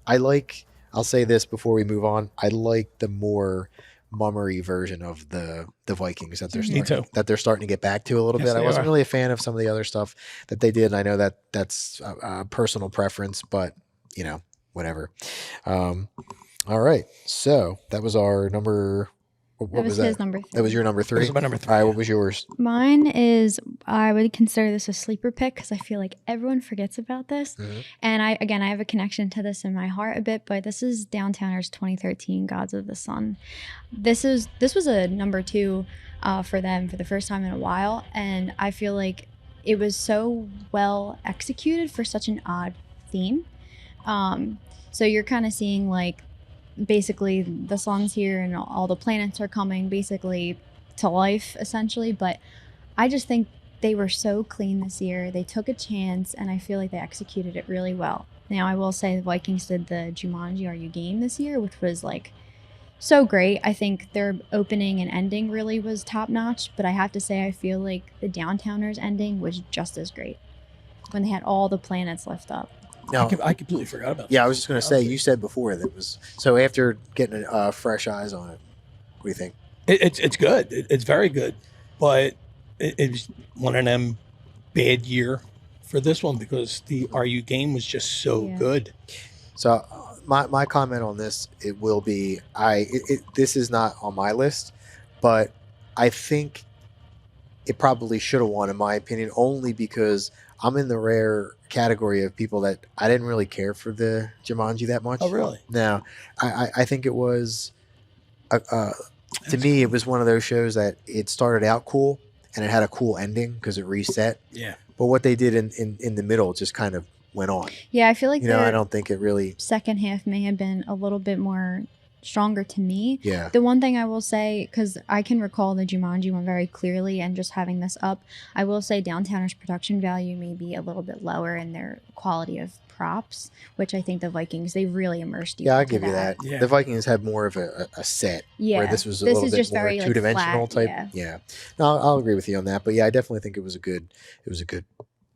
I'll say this before we move on. I like the more mummery version of the Vikings that they're starting to get back to a little bit. I wasn't really a fan of some of the other stuff that they did. And I know that that's a personal preference, but you know, whatever. All right. So that was our number. What was that? His number 3. That was your number 3? That was my number 3. All right, what was yours? Mine is, I would consider this a sleeper pick because I feel like everyone forgets about this. Mm-hmm. And I have a connection to this in my heart a bit, but this is Downtowners 2013 Gods of the Sun. This was a number 2 for them for the first time in a while. And I feel like it was so well executed for such an odd theme. So you're kind of seeing like, basically the sun's here and all the planets are coming basically to life essentially, but I just think they were so clean this year. They took a chance and I feel like they executed it really well. Now I will say the Vikings did the Jumanji Are You Game this year, which was like so great. I think their opening and ending really was top notch, but I have to say I feel like the Downtowners ending was just as great when they had all the planets lift up. No, I completely forgot about that. yeah, I was just going to say, you said before that was, so after getting fresh eyes on it, what do you think? It's good. It's very good. But it was one of them bad year for this one because the RU game was just so good. So my comment on this, it will be, this is not on my list, but I think it probably should have won in my opinion, only because I'm in the rare category of people that I didn't really care for the Jumanji that much. Oh, really? No, I think it was, to me, it was one of those shows that it started out cool and it had a cool ending because it reset. Yeah. But what they did in the middle just kind of went on. Yeah, I feel like I don't think it really. Second half may have been a little bit more stronger to me. Yeah. The one thing I will say, because I can recall the Jumanji one very clearly and just having this up, I will say Downtowners production value may be a little bit lower in their quality of props, which I think the Vikings, they really immersed you. Yeah, I'll give you that. Yeah. The Vikings had more of a set. Yeah. Where this was a little bit just more very, like, two-dimensional flat, type. Yeah. No, I'll agree with you on that. But yeah, I definitely think it was a good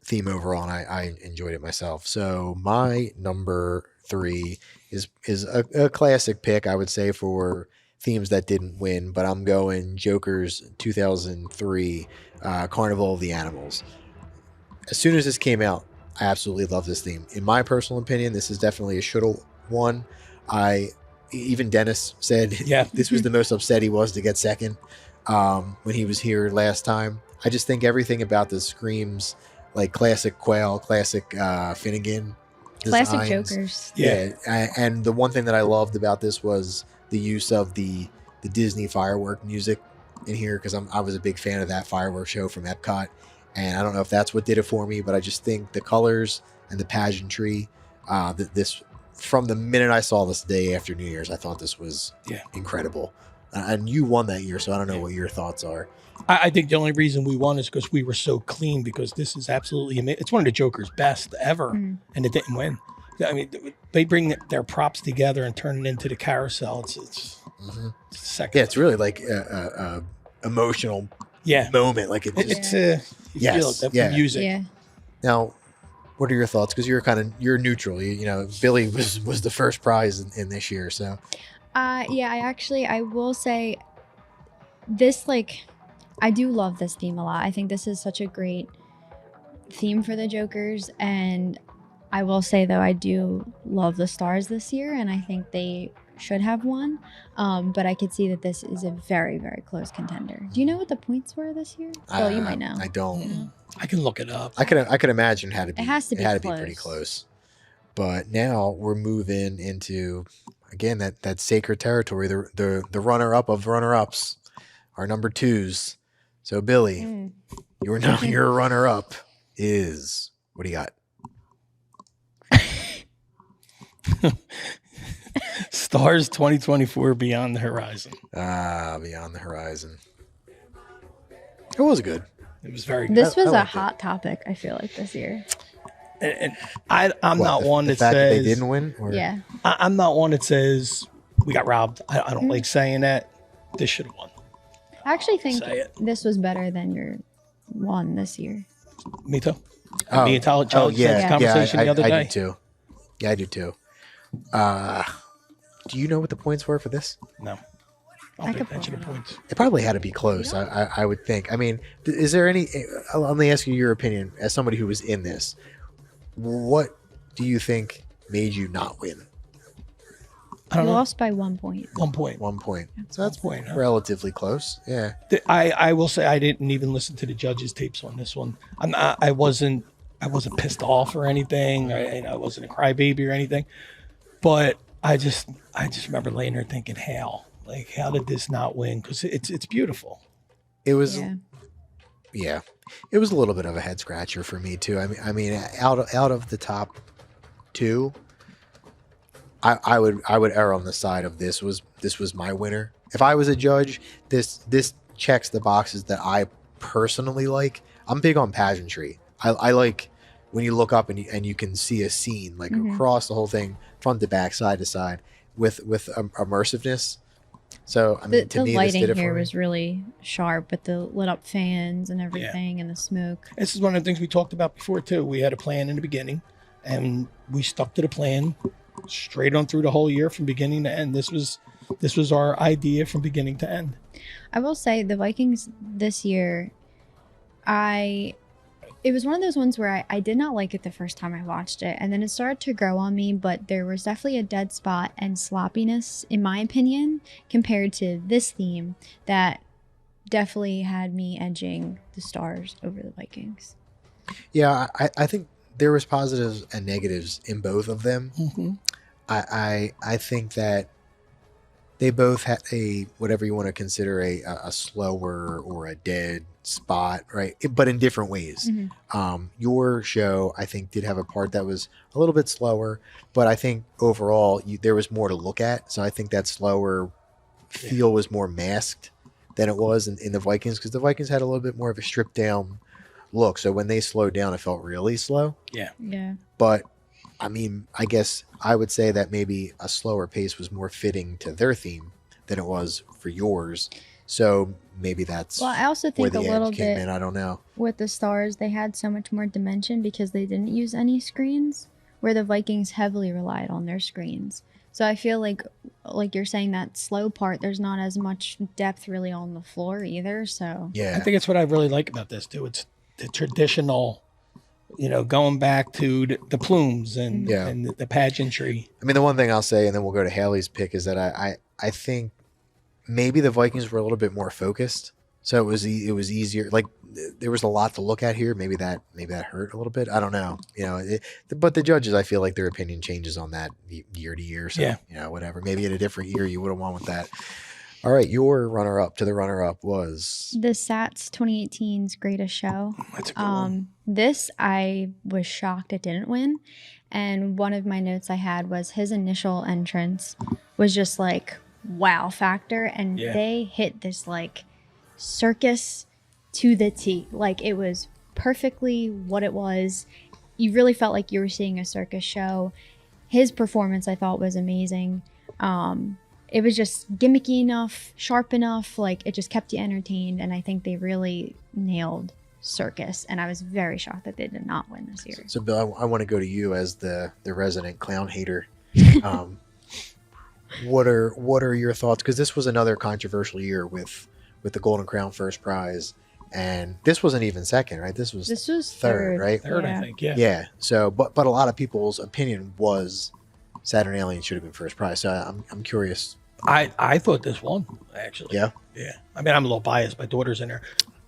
theme overall, and I enjoyed it myself. So my number 3 is a classic pick, I would say, for themes that didn't win, but I'm going Joker's 2003 Carnival of the Animals. As soon as this came out, I absolutely love this theme. In my personal opinion, this is definitely a shoulda won. Even Dennis said this was the most upset he was to get second when he was here last time. I just think everything about this screams like classic Quail, classic Finnegan designs. Classic Jokers. Yeah, and the one thing that I loved about this was the use of the Disney firework music in here, because I was a big fan of that firework show from Epcot, and I don't know if that's what did it for me, but I just think the colors and the pageantry, this from the minute I saw this day after New Year's, I thought this was incredible. And you won that year, so I don't know what your thoughts are. I think the only reason we won is because we were so clean, because this is absolutely amazing. It's one of the Joker's best ever, and it didn't win. I mean, they bring their props together and turn it into the carousel. It's second. Yeah, it's really like a emotional moment. Like it just, you feel it, the music. Yeah. Now, what are your thoughts? Because you're neutral. You know, Billy was the first prize in this year. So, I will say this, like, I do love this theme a lot. I think this is such a great theme for the Jokers, and I will say though I do love the stars this year, and I think they should have won. But I could see that this is a very, very close contender. Do you know what the points were this year? Well, you might know. I don't. I can look it up. I could imagine it has to be close. Pretty close. But now we're moving into again that sacred territory, the runner up of runner ups, our number twos. So Billy, your runner up is, what do you got? Stars 2024 Beyond the Horizon. Beyond the Horizon. It was good. It was very good. This was a hot topic, I feel like, this year. And I'm not one that says that they didn't win? Or? Yeah. I'm not one that says we got robbed. I don't like saying that. This should have won. I actually think this was better than your one this year. Me too. Me and Tyler yeah. conversation the other day. I do too. Yeah, I do too. Do you know what the points were for this? No. I'll pay attention to points. It probably had to be close, I would think. I mean, is there any... Let me ask you your opinion as somebody who was in this. What do you think made you not win? I don't know. Lost by 1 point. 1 point. 1 point. So that's point, huh? relatively close. Yeah. I will say I didn't even listen to the judges' tapes on this one. I wasn't pissed off or anything. I wasn't a crybaby or anything. But I just remember laying there thinking, how did this not win? Because it's beautiful. It was, yeah. It was a little bit of a head scratcher for me too. I mean, out of the top two, I would err on the side of this was my winner. If I was a judge, this checks the boxes that I personally like. I'm big on pageantry. I like when you look up and you can see a scene like across the whole thing, front to back, side to side, with immersiveness. So I mean, to me, the lighting this did it here for me. was really sharp with the lit up fans and everything and the smoke. This is one of the things we talked about before too. We had a plan in the beginning, and we stuck to the plan straight on through the whole year from beginning to end. This was our idea from beginning to end. I will say the Vikings this year, it was one of those ones where I did not like it the first time I watched it, and then it started to grow on me, but there was definitely a dead spot and sloppiness, in my opinion, compared to this theme that definitely had me edging the Stars over the Vikings. Yeah, I think there was positives and negatives in both of them. Mm-hmm. I think that they both had a, whatever you want to consider a slower or a dead spot, right? But in different ways. Your show, I think, did have a part that was a little bit slower, but I think overall there was more to look at. So I think that slower feel was more masked than it was in the Vikings, because the Vikings had a little bit more of a stripped down look. So when they slowed down, it felt really slow. Yeah. But I mean, I guess I would say that maybe a slower pace was more fitting to their theme than it was for yours. So maybe that's I also think where a the little edge came bit in. I don't know. with the Stars, they had so much more dimension because they didn't use any screens, where the Vikings heavily relied on their screens. So I feel like you're saying, that slow part, there's not as much depth really on the floor either. So I Yeah. think it's what I really like about this too. It's the traditional, going back to the plumes and Yeah. and the pageantry. I mean, the one thing I'll say, and then we'll go to Haley's pick, is that I think maybe the Vikings were a little bit more focused, so it was easier. Like there was a lot to look at here. Maybe that hurt a little bit. I don't know. But the judges, I feel like their opinion changes on that year to year. So Yeah. whatever. Maybe in a different year you would have won with that. All right, your runner up to the runner up was the Sats 2018's Greatest Show. That's a good one. This, I was shocked it didn't win. And one of my notes I had was his initial entrance was just like wow factor. And Yeah. they hit this like circus to the T. Like it was perfectly what it was. You really felt like you were seeing a circus show. His performance, I thought, was amazing. It was just gimmicky enough, sharp enough, like it just kept you entertained. And I think they really nailed circus. And I was very shocked that they did not win this year. so Bill. I want to go to you as the resident clown hater. What are your thoughts? Because this was another controversial year with the Golden Crown first prize, and this wasn't even second, right? This was third, right? Third, Yeah. I think. Yeah. Yeah. So, but a lot of people's opinion was Saturn Alien should have been first prize. So I'm curious. I thought this won, actually. Yeah. Yeah. I mean, I'm a little biased. My daughter's in there,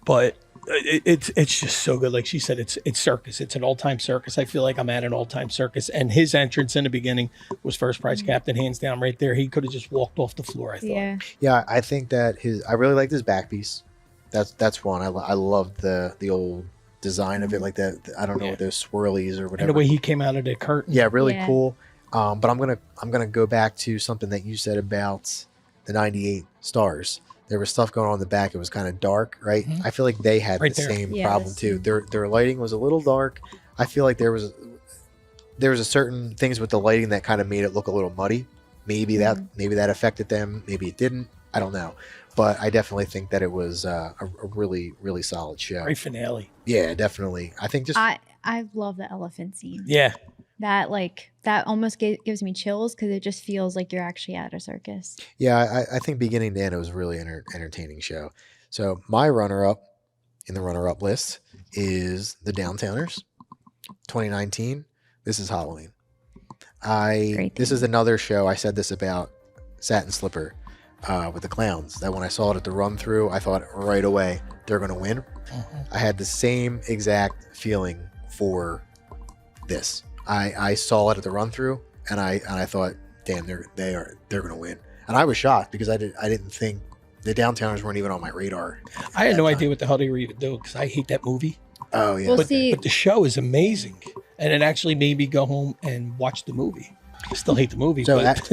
but it's just so good. Like she said, it's circus. It's an all-time circus. I feel like I'm at an all-time circus. And his entrance in the beginning was first prize captain, hands down, right there. He could have just walked off the floor, I thought. Yeah. Yeah, I think that I really liked his back piece. That's one. I loved the old design of it, like that. I don't know Yeah. what those swirlies or whatever. And the way he came out of the curtain. Yeah, really Yeah. cool. But I'm gonna go back to something that you said about the 98 stars. There was stuff going on in the back. It was kind of dark, right? Mhm. I feel like they had Right the there. same Yeah, problem the too. same. Their lighting was a little dark. I feel like there was a certain things with the lighting that kind of made it look a little muddy. Maybe that affected them. Maybe it didn't. I don't know. But I definitely think that it was a really, really solid show. Great finale. Yeah, definitely. I think just I love the elephant scene. Yeah. That almost gives me chills because it just feels like you're actually at a circus. yeah, I think beginning to end it was a really entertaining show. So my runner-up in the runner-up list is the Downtowners, 2019. This is Halloween. Great This theme. is another show. I said this about Satin Slipper with the clowns. That when I saw it at the run through, I thought right away they're going to win. I had the same exact feeling for this. I saw it at the run through, and I thought, damn, they're going to win. And I was shocked because I didn't think the Downtowners weren't even on my radar. I had at no that idea what the hell they were even doing because I hate that movie. Oh yeah, Well, But, see- but the show is amazing. And it actually made me go home and watch the movie. I still hate the movie. So but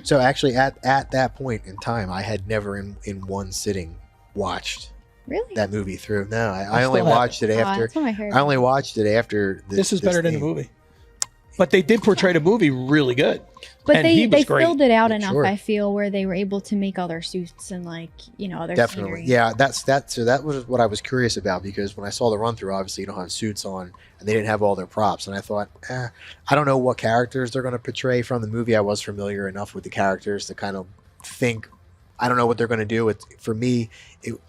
so actually at that point in time, I had never in one sitting watched Really? that movie through. No, I I only still haven't. watched it Oh, after. that's what I heard. I only watched it after. this is better than the thing. movie. But they did portray the movie really good. But And he they was great. filled it out Yeah, enough, sure. I feel, where they were able to make other suits and other Definitely, scenery. yeah. So that was what I was curious about because when I saw the run through, obviously you don't have suits on, and they didn't have all their props, and I thought, I don't know what characters they're going to portray from the movie. I was familiar enough with the characters to kind of think, I don't know what they're going to do. For me,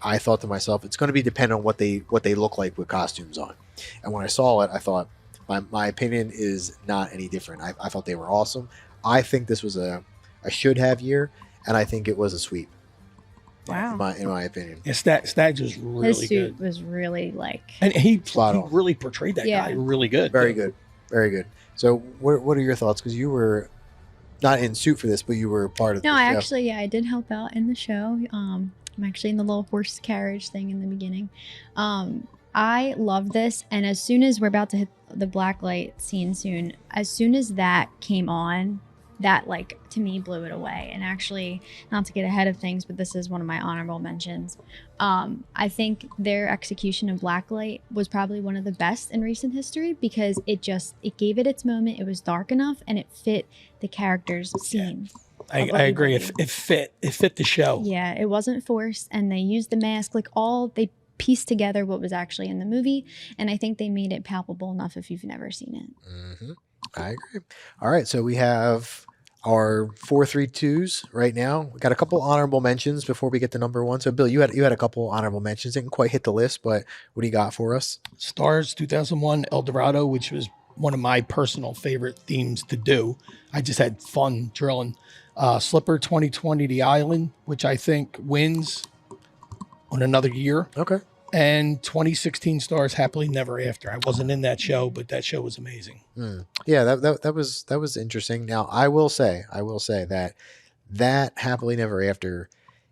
I thought to myself, it's going to be dependent on what they look like with costumes on. And when I saw it, I thought my opinion is not any different. I thought they were awesome. I think this was a should have year, and I think it was a sweep. Wow. In my opinion. Yeah, Stags was really His suit good. was really And he Spot on. really portrayed that Yeah. guy really good. Very too. good. Very good. So what are your thoughts? Because you were not in suit for this, but you were part of No, the I show. actually, I did help out in the show. I'm actually in the little horse carriage thing in the beginning. I love this, and as soon as we're about to hit the black light scene soon, as soon as that came on, that to me blew it away. And actually, not to get ahead of things, but this is one of my honorable mentions. I think their execution of Blacklight was probably one of the best in recent history because it gave it its moment. It was dark enough and it fit the character's scene. I of what we agree. believe. It fit the show. Yeah, it wasn't forced, and they used the mask they pieced together what was actually in the movie, and I think they made it palpable enough if you've never seen it. I agree. All right, so we have our 4-3-2s right now. We got a couple honorable mentions before we get to number one. So Bill, you had a couple honorable mentions. Didn't quite hit the list, but what do you got for us? Stars 2001 El Dorado, which was one of my personal favorite themes to do. I just had fun drilling. Slipper 2020 The Island, which I think wins on another year. Okay. And 2016 Stars Happily Never After. I wasn't in that show, but that show was amazing. Yeah, that was interesting. Now I will say that Happily Never After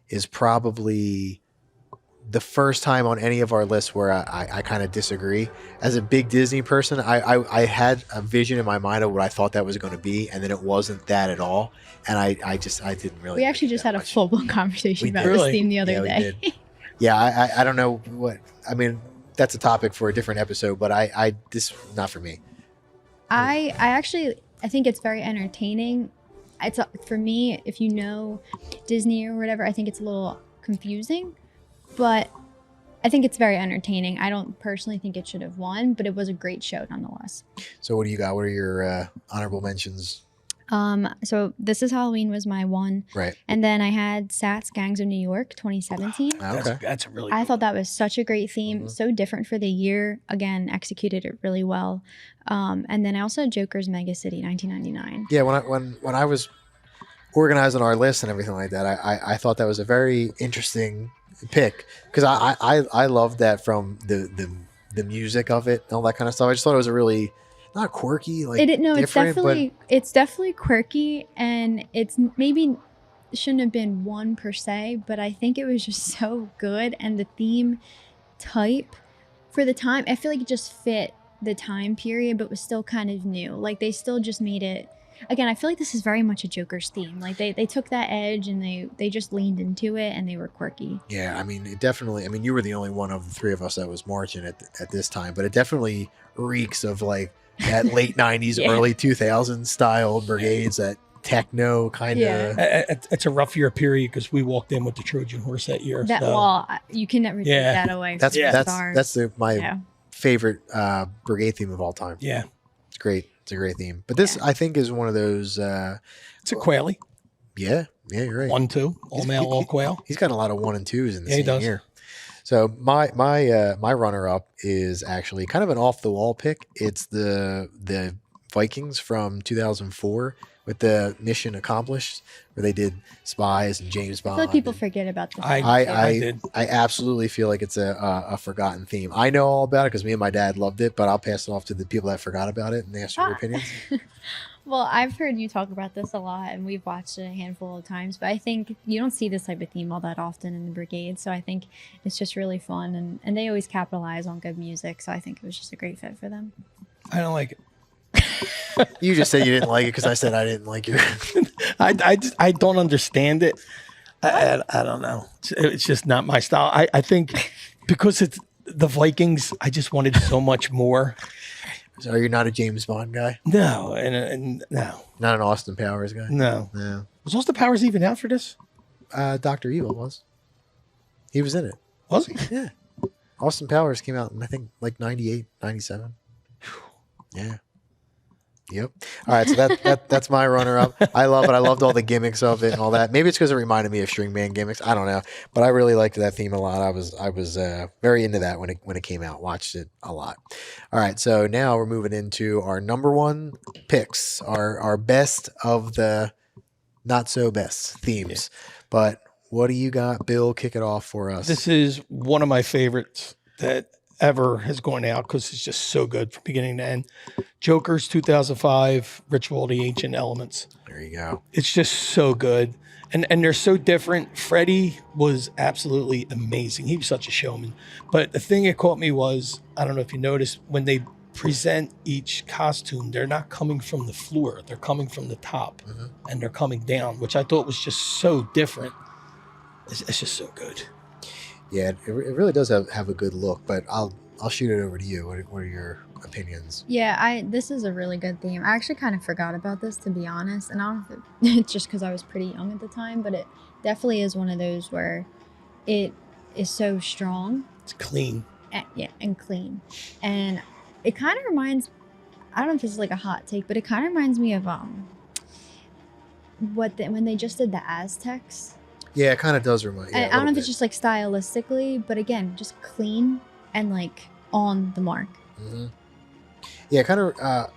is probably the first time on any of our lists where I kind of disagree. As a big Disney person, I had a vision in my mind of what I thought that was going to be, and then it wasn't that at all. And I didn't really. We actually just had a full-blown conversation about this theme the other day. We did. Yeah, I don't know what I mean. That's a topic for a different episode, but I this not for me. I think it's very entertaining. For me, if you know Disney or whatever, I think it's a little confusing, but I think it's very entertaining. I don't personally think it should have won, but it was a great show nonetheless. So what do you got? What are your honorable mentions? So This Is Halloween was my one. Right. And then I had Sats Gangs of New York 2017. Okay. That's a really I thought that was such a great theme. So different for the year. Again, executed it really well. And then I also had Joker's Mega City 1999. Yeah, when I was organizing our list and everything like that, I thought that was a very interesting pick because I loved that from the music of it and all that kind of stuff. I just thought it was a really not quirky, like it's definitely quirky, and it's maybe shouldn't have been one per se, but I think it was just so good, and the theme type for the time, I feel like it just fit the time period, but was still kind of new. Like they still just made it. Again, I feel like this is very much a Joker's theme. Like they took that edge and they just leaned into it, and they were quirky. Yeah, I mean, it definitely. I mean, you were the only one of the three of us that was marching at this time, but it definitely reeks of like that late 90s, early 2000s style Brigades, that techno kind of. It's a rough year period because we walked in with the Trojan horse that year. Well, you can never take that away. That's my favorite Brigade theme of all time. Yeah, it's great. It's a great theme. But this, I think, is one of those. It's a quaily. Yeah, you're right. 1-2, all male, all quail. He's got a lot of 1 and 2s in the same year. So my runner up is actually kind of an off the wall pick. It's the Vikings from 2004 with the Mission Accomplished, where they did spies and James Bond. I feel like people forget about this. I absolutely feel like it's a forgotten theme. I know all about it because me and my dad loved it, but I'll pass it off to the people that forgot about it and ask your opinions. Well, I've heard you talk about this a lot, and we've watched it a handful of times, but I think you don't see this type of theme all that often in the Brigade, so I think it's just really fun, and they always capitalize on good music, so I think it was just a great fit for them. I don't like it. You just said you didn't like it because I said I didn't like it. I don't understand it. I don't know. It's just not my style. I think because it's the Vikings, I just wanted so much more. So you're not a James Bond guy? No, and no. Not an Austin Powers guy? No. No. Was Austin Powers even out for this? Dr. Evil was. He was in it. Was he? Yeah. Austin Powers came out in, I think, like 98, 97. Yeah. Yep. All right, so that's my runner-up. I love it. I loved all the gimmicks of it and all that. Maybe it's because it reminded me of String Band gimmicks. I don't know, but I really liked that theme a lot. I was very into that when it came out. Watched it a lot. All right, so now we're moving into our number one picks, our best of the not so best themes. Yeah. But what do you got, Bill? Kick it off for us. This is one of my favorites that ever has gone out because it's just so good from beginning to end. Joker's 2005 Ritual of the Ancient Elements. There you go. It's just so good. And they're so different. Freddie was absolutely amazing. He was such a showman. But the thing that caught me was, I don't know if you noticed, when they present each costume, they're not coming from the floor. They're coming from the top. Mm-hmm. And they're coming down, which I thought was just so different. It's just so good. Yeah, it really does have a good look, but I'll shoot it over to you. What are your opinions? Yeah, this is a really good theme. I actually kind of forgot about this, to be honest, and I don't know if it's just because I was pretty young at the time, but it definitely is one of those where it is so strong. It's clean. And clean. And it kind of reminds, I don't know if this is like a hot take, but it kind of reminds me of, when they just did the Aztecs. Yeah, it kind of does remind. Yeah, I don't know if it's just like stylistically, but again, just clean and like on the mark. Mm-hmm. Yeah, kind of.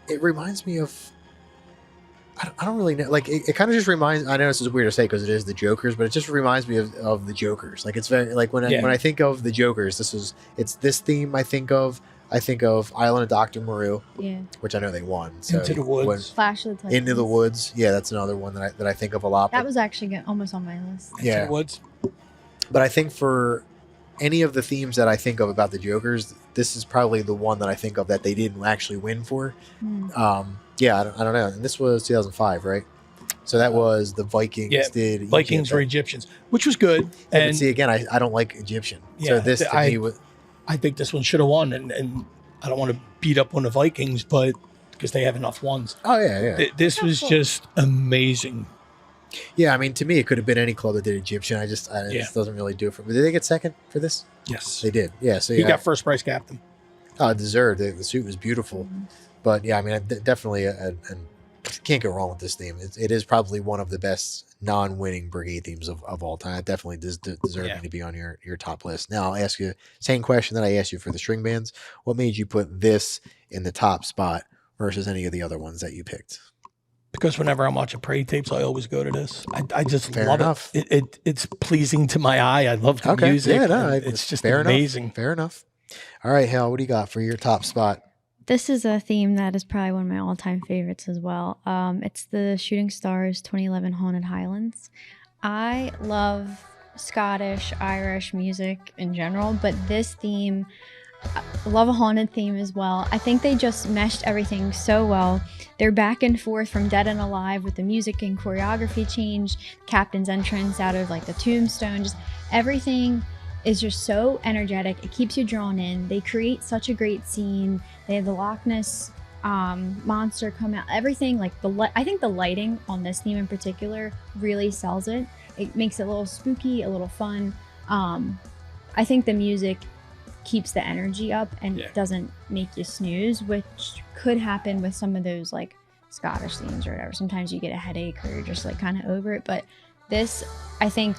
It reminds me of. I don't really know. Like it kind of just reminds. I know this is weird to say because it is the Jokers, but it just reminds me of the Jokers. Like it's very like when I think of the Jokers, it's this theme. I think of Island of Dr. Moreau, which I know they won. So Into the Woods, Flash of the Titans. Into the Woods. Yeah, that's another one that I think of a lot. That was actually almost on my list. Into the Woods. But I think for any of the themes that I think of about the Jokers, this is probably the one that I think of that they didn't actually win for. Yeah, I don't know. And this was 2005, right? So that was the Vikings. Yeah, Vikings were Egyptians, which was good. Yeah, and see, again, I don't like Egyptian. Yeah, so this to me was. I think this one should have won, and I don't want to beat up on the Vikings, but because they have enough ones. Oh yeah. This was just amazing. Yeah, I mean, to me, it could have been any club that did Egyptian. It just doesn't really do it for me. Did they get second for this? Yes, they did. Yeah, so he got first prize captain. Oh, deserved. The suit was beautiful. But yeah, I mean, definitely, and can't go wrong with this theme. It is probably one of the best non-winning Brigade themes of all time. It definitely deserving to be on your top list. Now, I'll ask you same question that I asked you for the string bands. What made you put this in the top spot versus any of the other ones that you picked? Because whenever I'm watching Parade tapes, I always go to this. I just Fair love enough. it. It's pleasing to my eye. I love the music. Yeah, no, it's just fair amazing. Enough. Fair enough. All right, Hal, what do you got for your top spot? This is a theme that is probably one of my all-time favorites as well. It's the Shooting Stars 2011 Haunted Highlands. I love Scottish, Irish music in general, but this theme, I love a haunted theme as well. I think they just meshed everything so well. They're back and forth from Dead and Alive with the music and choreography change, Captain's entrance out of like the tombstone, just everything is just so energetic. It keeps you drawn in. They create such a great scene. They have the Loch Ness monster come out. Everything, like I think the lighting on this theme in particular really sells it. It makes it a little spooky, a little fun. I think the music keeps the energy up and doesn't make you snooze, which could happen with some of those like Scottish themes or whatever. Sometimes you get a headache or you're just like kind of over it. But this, I think,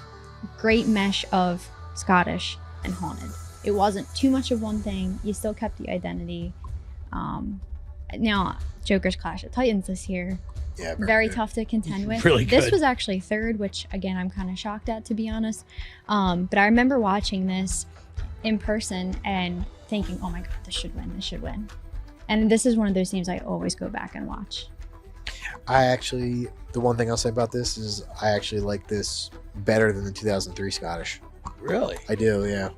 great mesh of Scottish and haunted. It wasn't too much of one thing. You still kept the identity. Now, Joker's Clash of Titans this year, very tough to contend with. Really good. This was actually third, which again I'm kind of shocked at, to be honest. But I remember watching this in person and thinking, "Oh my God, this should win! This should win!" And this is one of those themes I always go back and watch. The one thing I'll say about this is I actually like this better than the 2003 Scottish. Really? I do, yeah.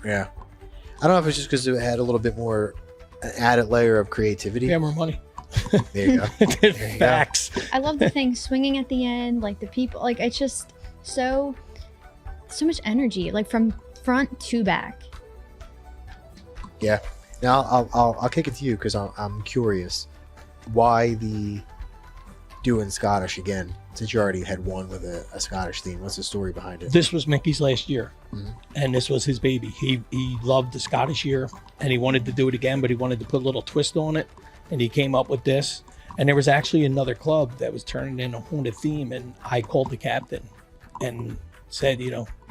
I don't know if it's just because it had a little bit more, an added layer of creativity. Yeah, more money. There you go. Facts. I love the thing swinging at the end, like the people, like it's just so much energy, like from front to back. Yeah. Now I'll kick it to you because I'm curious why the doing Scottish again, since you already had one with a Scottish theme. What's the story behind it? This was Mickey's last year, and this was his baby. He loved the Scottish year, and he wanted to do it again, but he wanted to put a little twist on it, and he came up with this. And there was actually another club that was turning in a haunted theme, and I called the captain and said,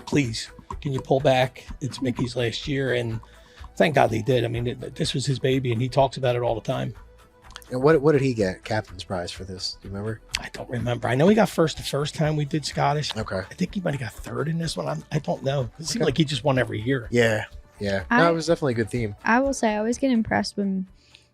please, can you pull back? It's Mickey's last year, and thank God they did. I mean, this was his baby, and he talks about it all the time. And what did he get captain's prize for this? Do you remember? I don't remember. I know he got first the first time we did Scottish. Okay. I think he might have got third in this one. I don't know. It seemed like he just won every year. Yeah. No, it was definitely a good theme. I will say I always get impressed when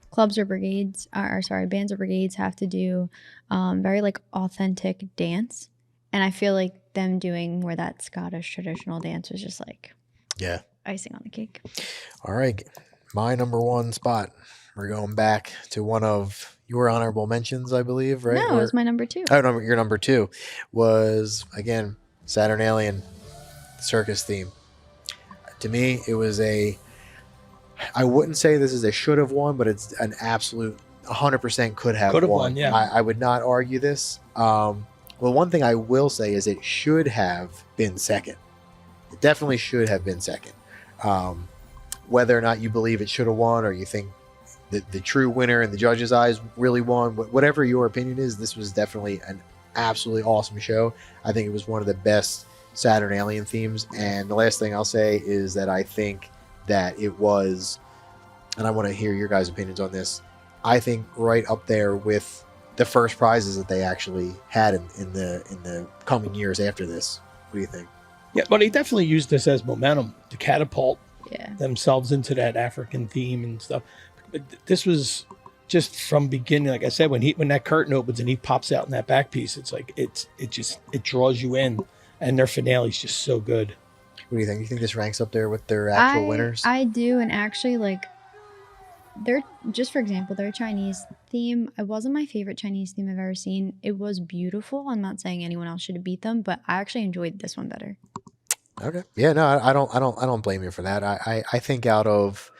clubs or brigades, bands or brigades have to do very like authentic dance. And I feel like them doing more that Scottish traditional dance was just like icing on the cake. All right. My number one spot. We're going back to one of your honorable mentions, I believe, right? No, it was my number 2. Oh, no, your number 2 was, again, Alien circus theme. To me, it was I wouldn't say this is a should have won, but it's an absolute 100% could have won. Yeah. I would not argue this. Well, one thing I will say is it should have been second. It definitely should have been second. Whether or not you believe it should have won or you think the true winner in the judges' eyes really won. Whatever your opinion is, this was definitely an absolutely awesome show. I think it was one of the best Saturn alien themes. And the last thing I'll say is that I think that it was, and I want to hear your guys' opinions on this, I think right up there with the first prizes that they actually had in the coming years after this. What do you think? Yeah, but he definitely used this as momentum to catapult themselves into that African theme and stuff. But this was just from beginning, like I said, when that curtain opens and he pops out in that back piece, it's like it draws you in, and their finale is just so good. What do you think? You think this ranks up there with their actual winners? I do, and actually, like, just for example, their Chinese theme, it wasn't my favorite Chinese theme I've ever seen. It was beautiful. I'm not saying anyone else should have beat them, but I actually enjoyed this one better. Okay. Yeah, no, I don't blame you for that. I think out of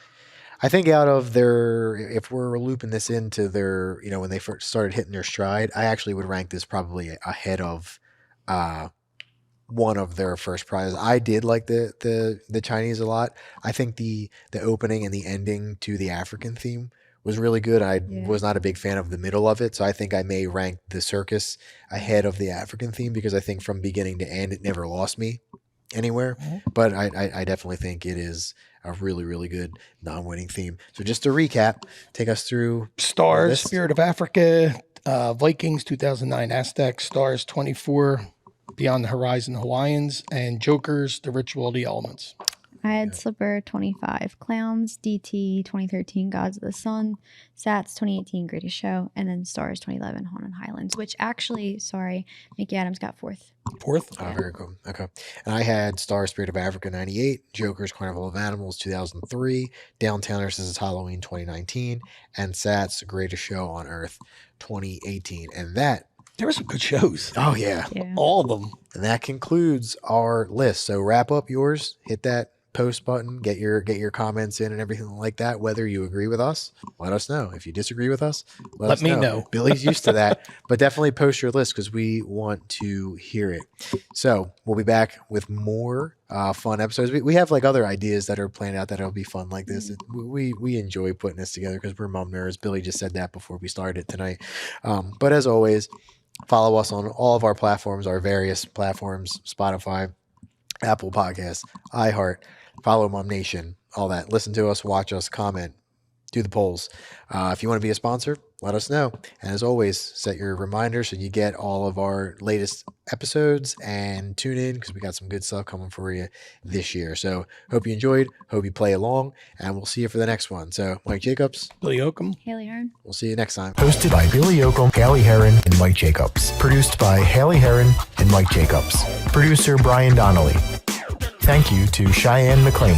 their, if we're looping this into their, when they first started hitting their stride, I actually would rank this probably ahead of one of their first prizes. I did like the Chinese a lot. I think the opening and the ending to the African theme was really good. I was not a big fan of the middle of it, so I think I may rank the circus ahead of the African theme, because I think from beginning to end it never lost me anywhere. But I definitely think it is a really, really good non-winning theme. So just to recap, take us through Stars, Spirit of Africa, Vikings 2009, Aztecs, Stars 24, Beyond the Horizon, Hawaiians, and Jokers, The Ritual of the Elements. I had Slipper 25, Clowns, DT 2013, Gods of the Sun, Sats 2018, Greatest Show, and then Stars 2011, Haunted Highlands, which actually, Mickey Adams got fourth. Fourth? Oh, very cool. Okay. And I had Star Spirit of Africa 98, Joker's Carnival of Animals 2003, Downtowners This Is Halloween 2019, and Sats Greatest Show on Earth 2018. And that, there were some good shows. Oh, yeah. All of them. And that concludes our list. So wrap up yours, hit that post button, get your comments in and everything like that. Whether you agree with us, let us know. If you disagree with us, let me know. Billy's used to that, but definitely post your list because we want to hear it. So we'll be back with more fun episodes. We have like other ideas that are planned out that'll be fun like this. We enjoy putting this together because we're mom nerds. Billy just said that before we started tonight. But as always, follow us on all of our platforms, our various platforms: Spotify, Apple Podcasts, iHeart. Follow Mom Nation, all that. Listen to us, watch us, comment, do the polls. If you want to be a sponsor, let us know. And as always, set your reminders so you get all of our latest episodes and tune in because we got some good stuff coming for you this year. So hope you enjoyed, hope you play along, and we'll see you for the next one. So Mike Jacobs, Billy Oakham, Haley Heron. We'll see you next time. Hosted by Billy Oakham, Haley Heron, and Mike Jacobs. Produced by Haley Heron and Mike Jacobs. Producer Brian Donnelly. Thank you to Cheyenne McLean.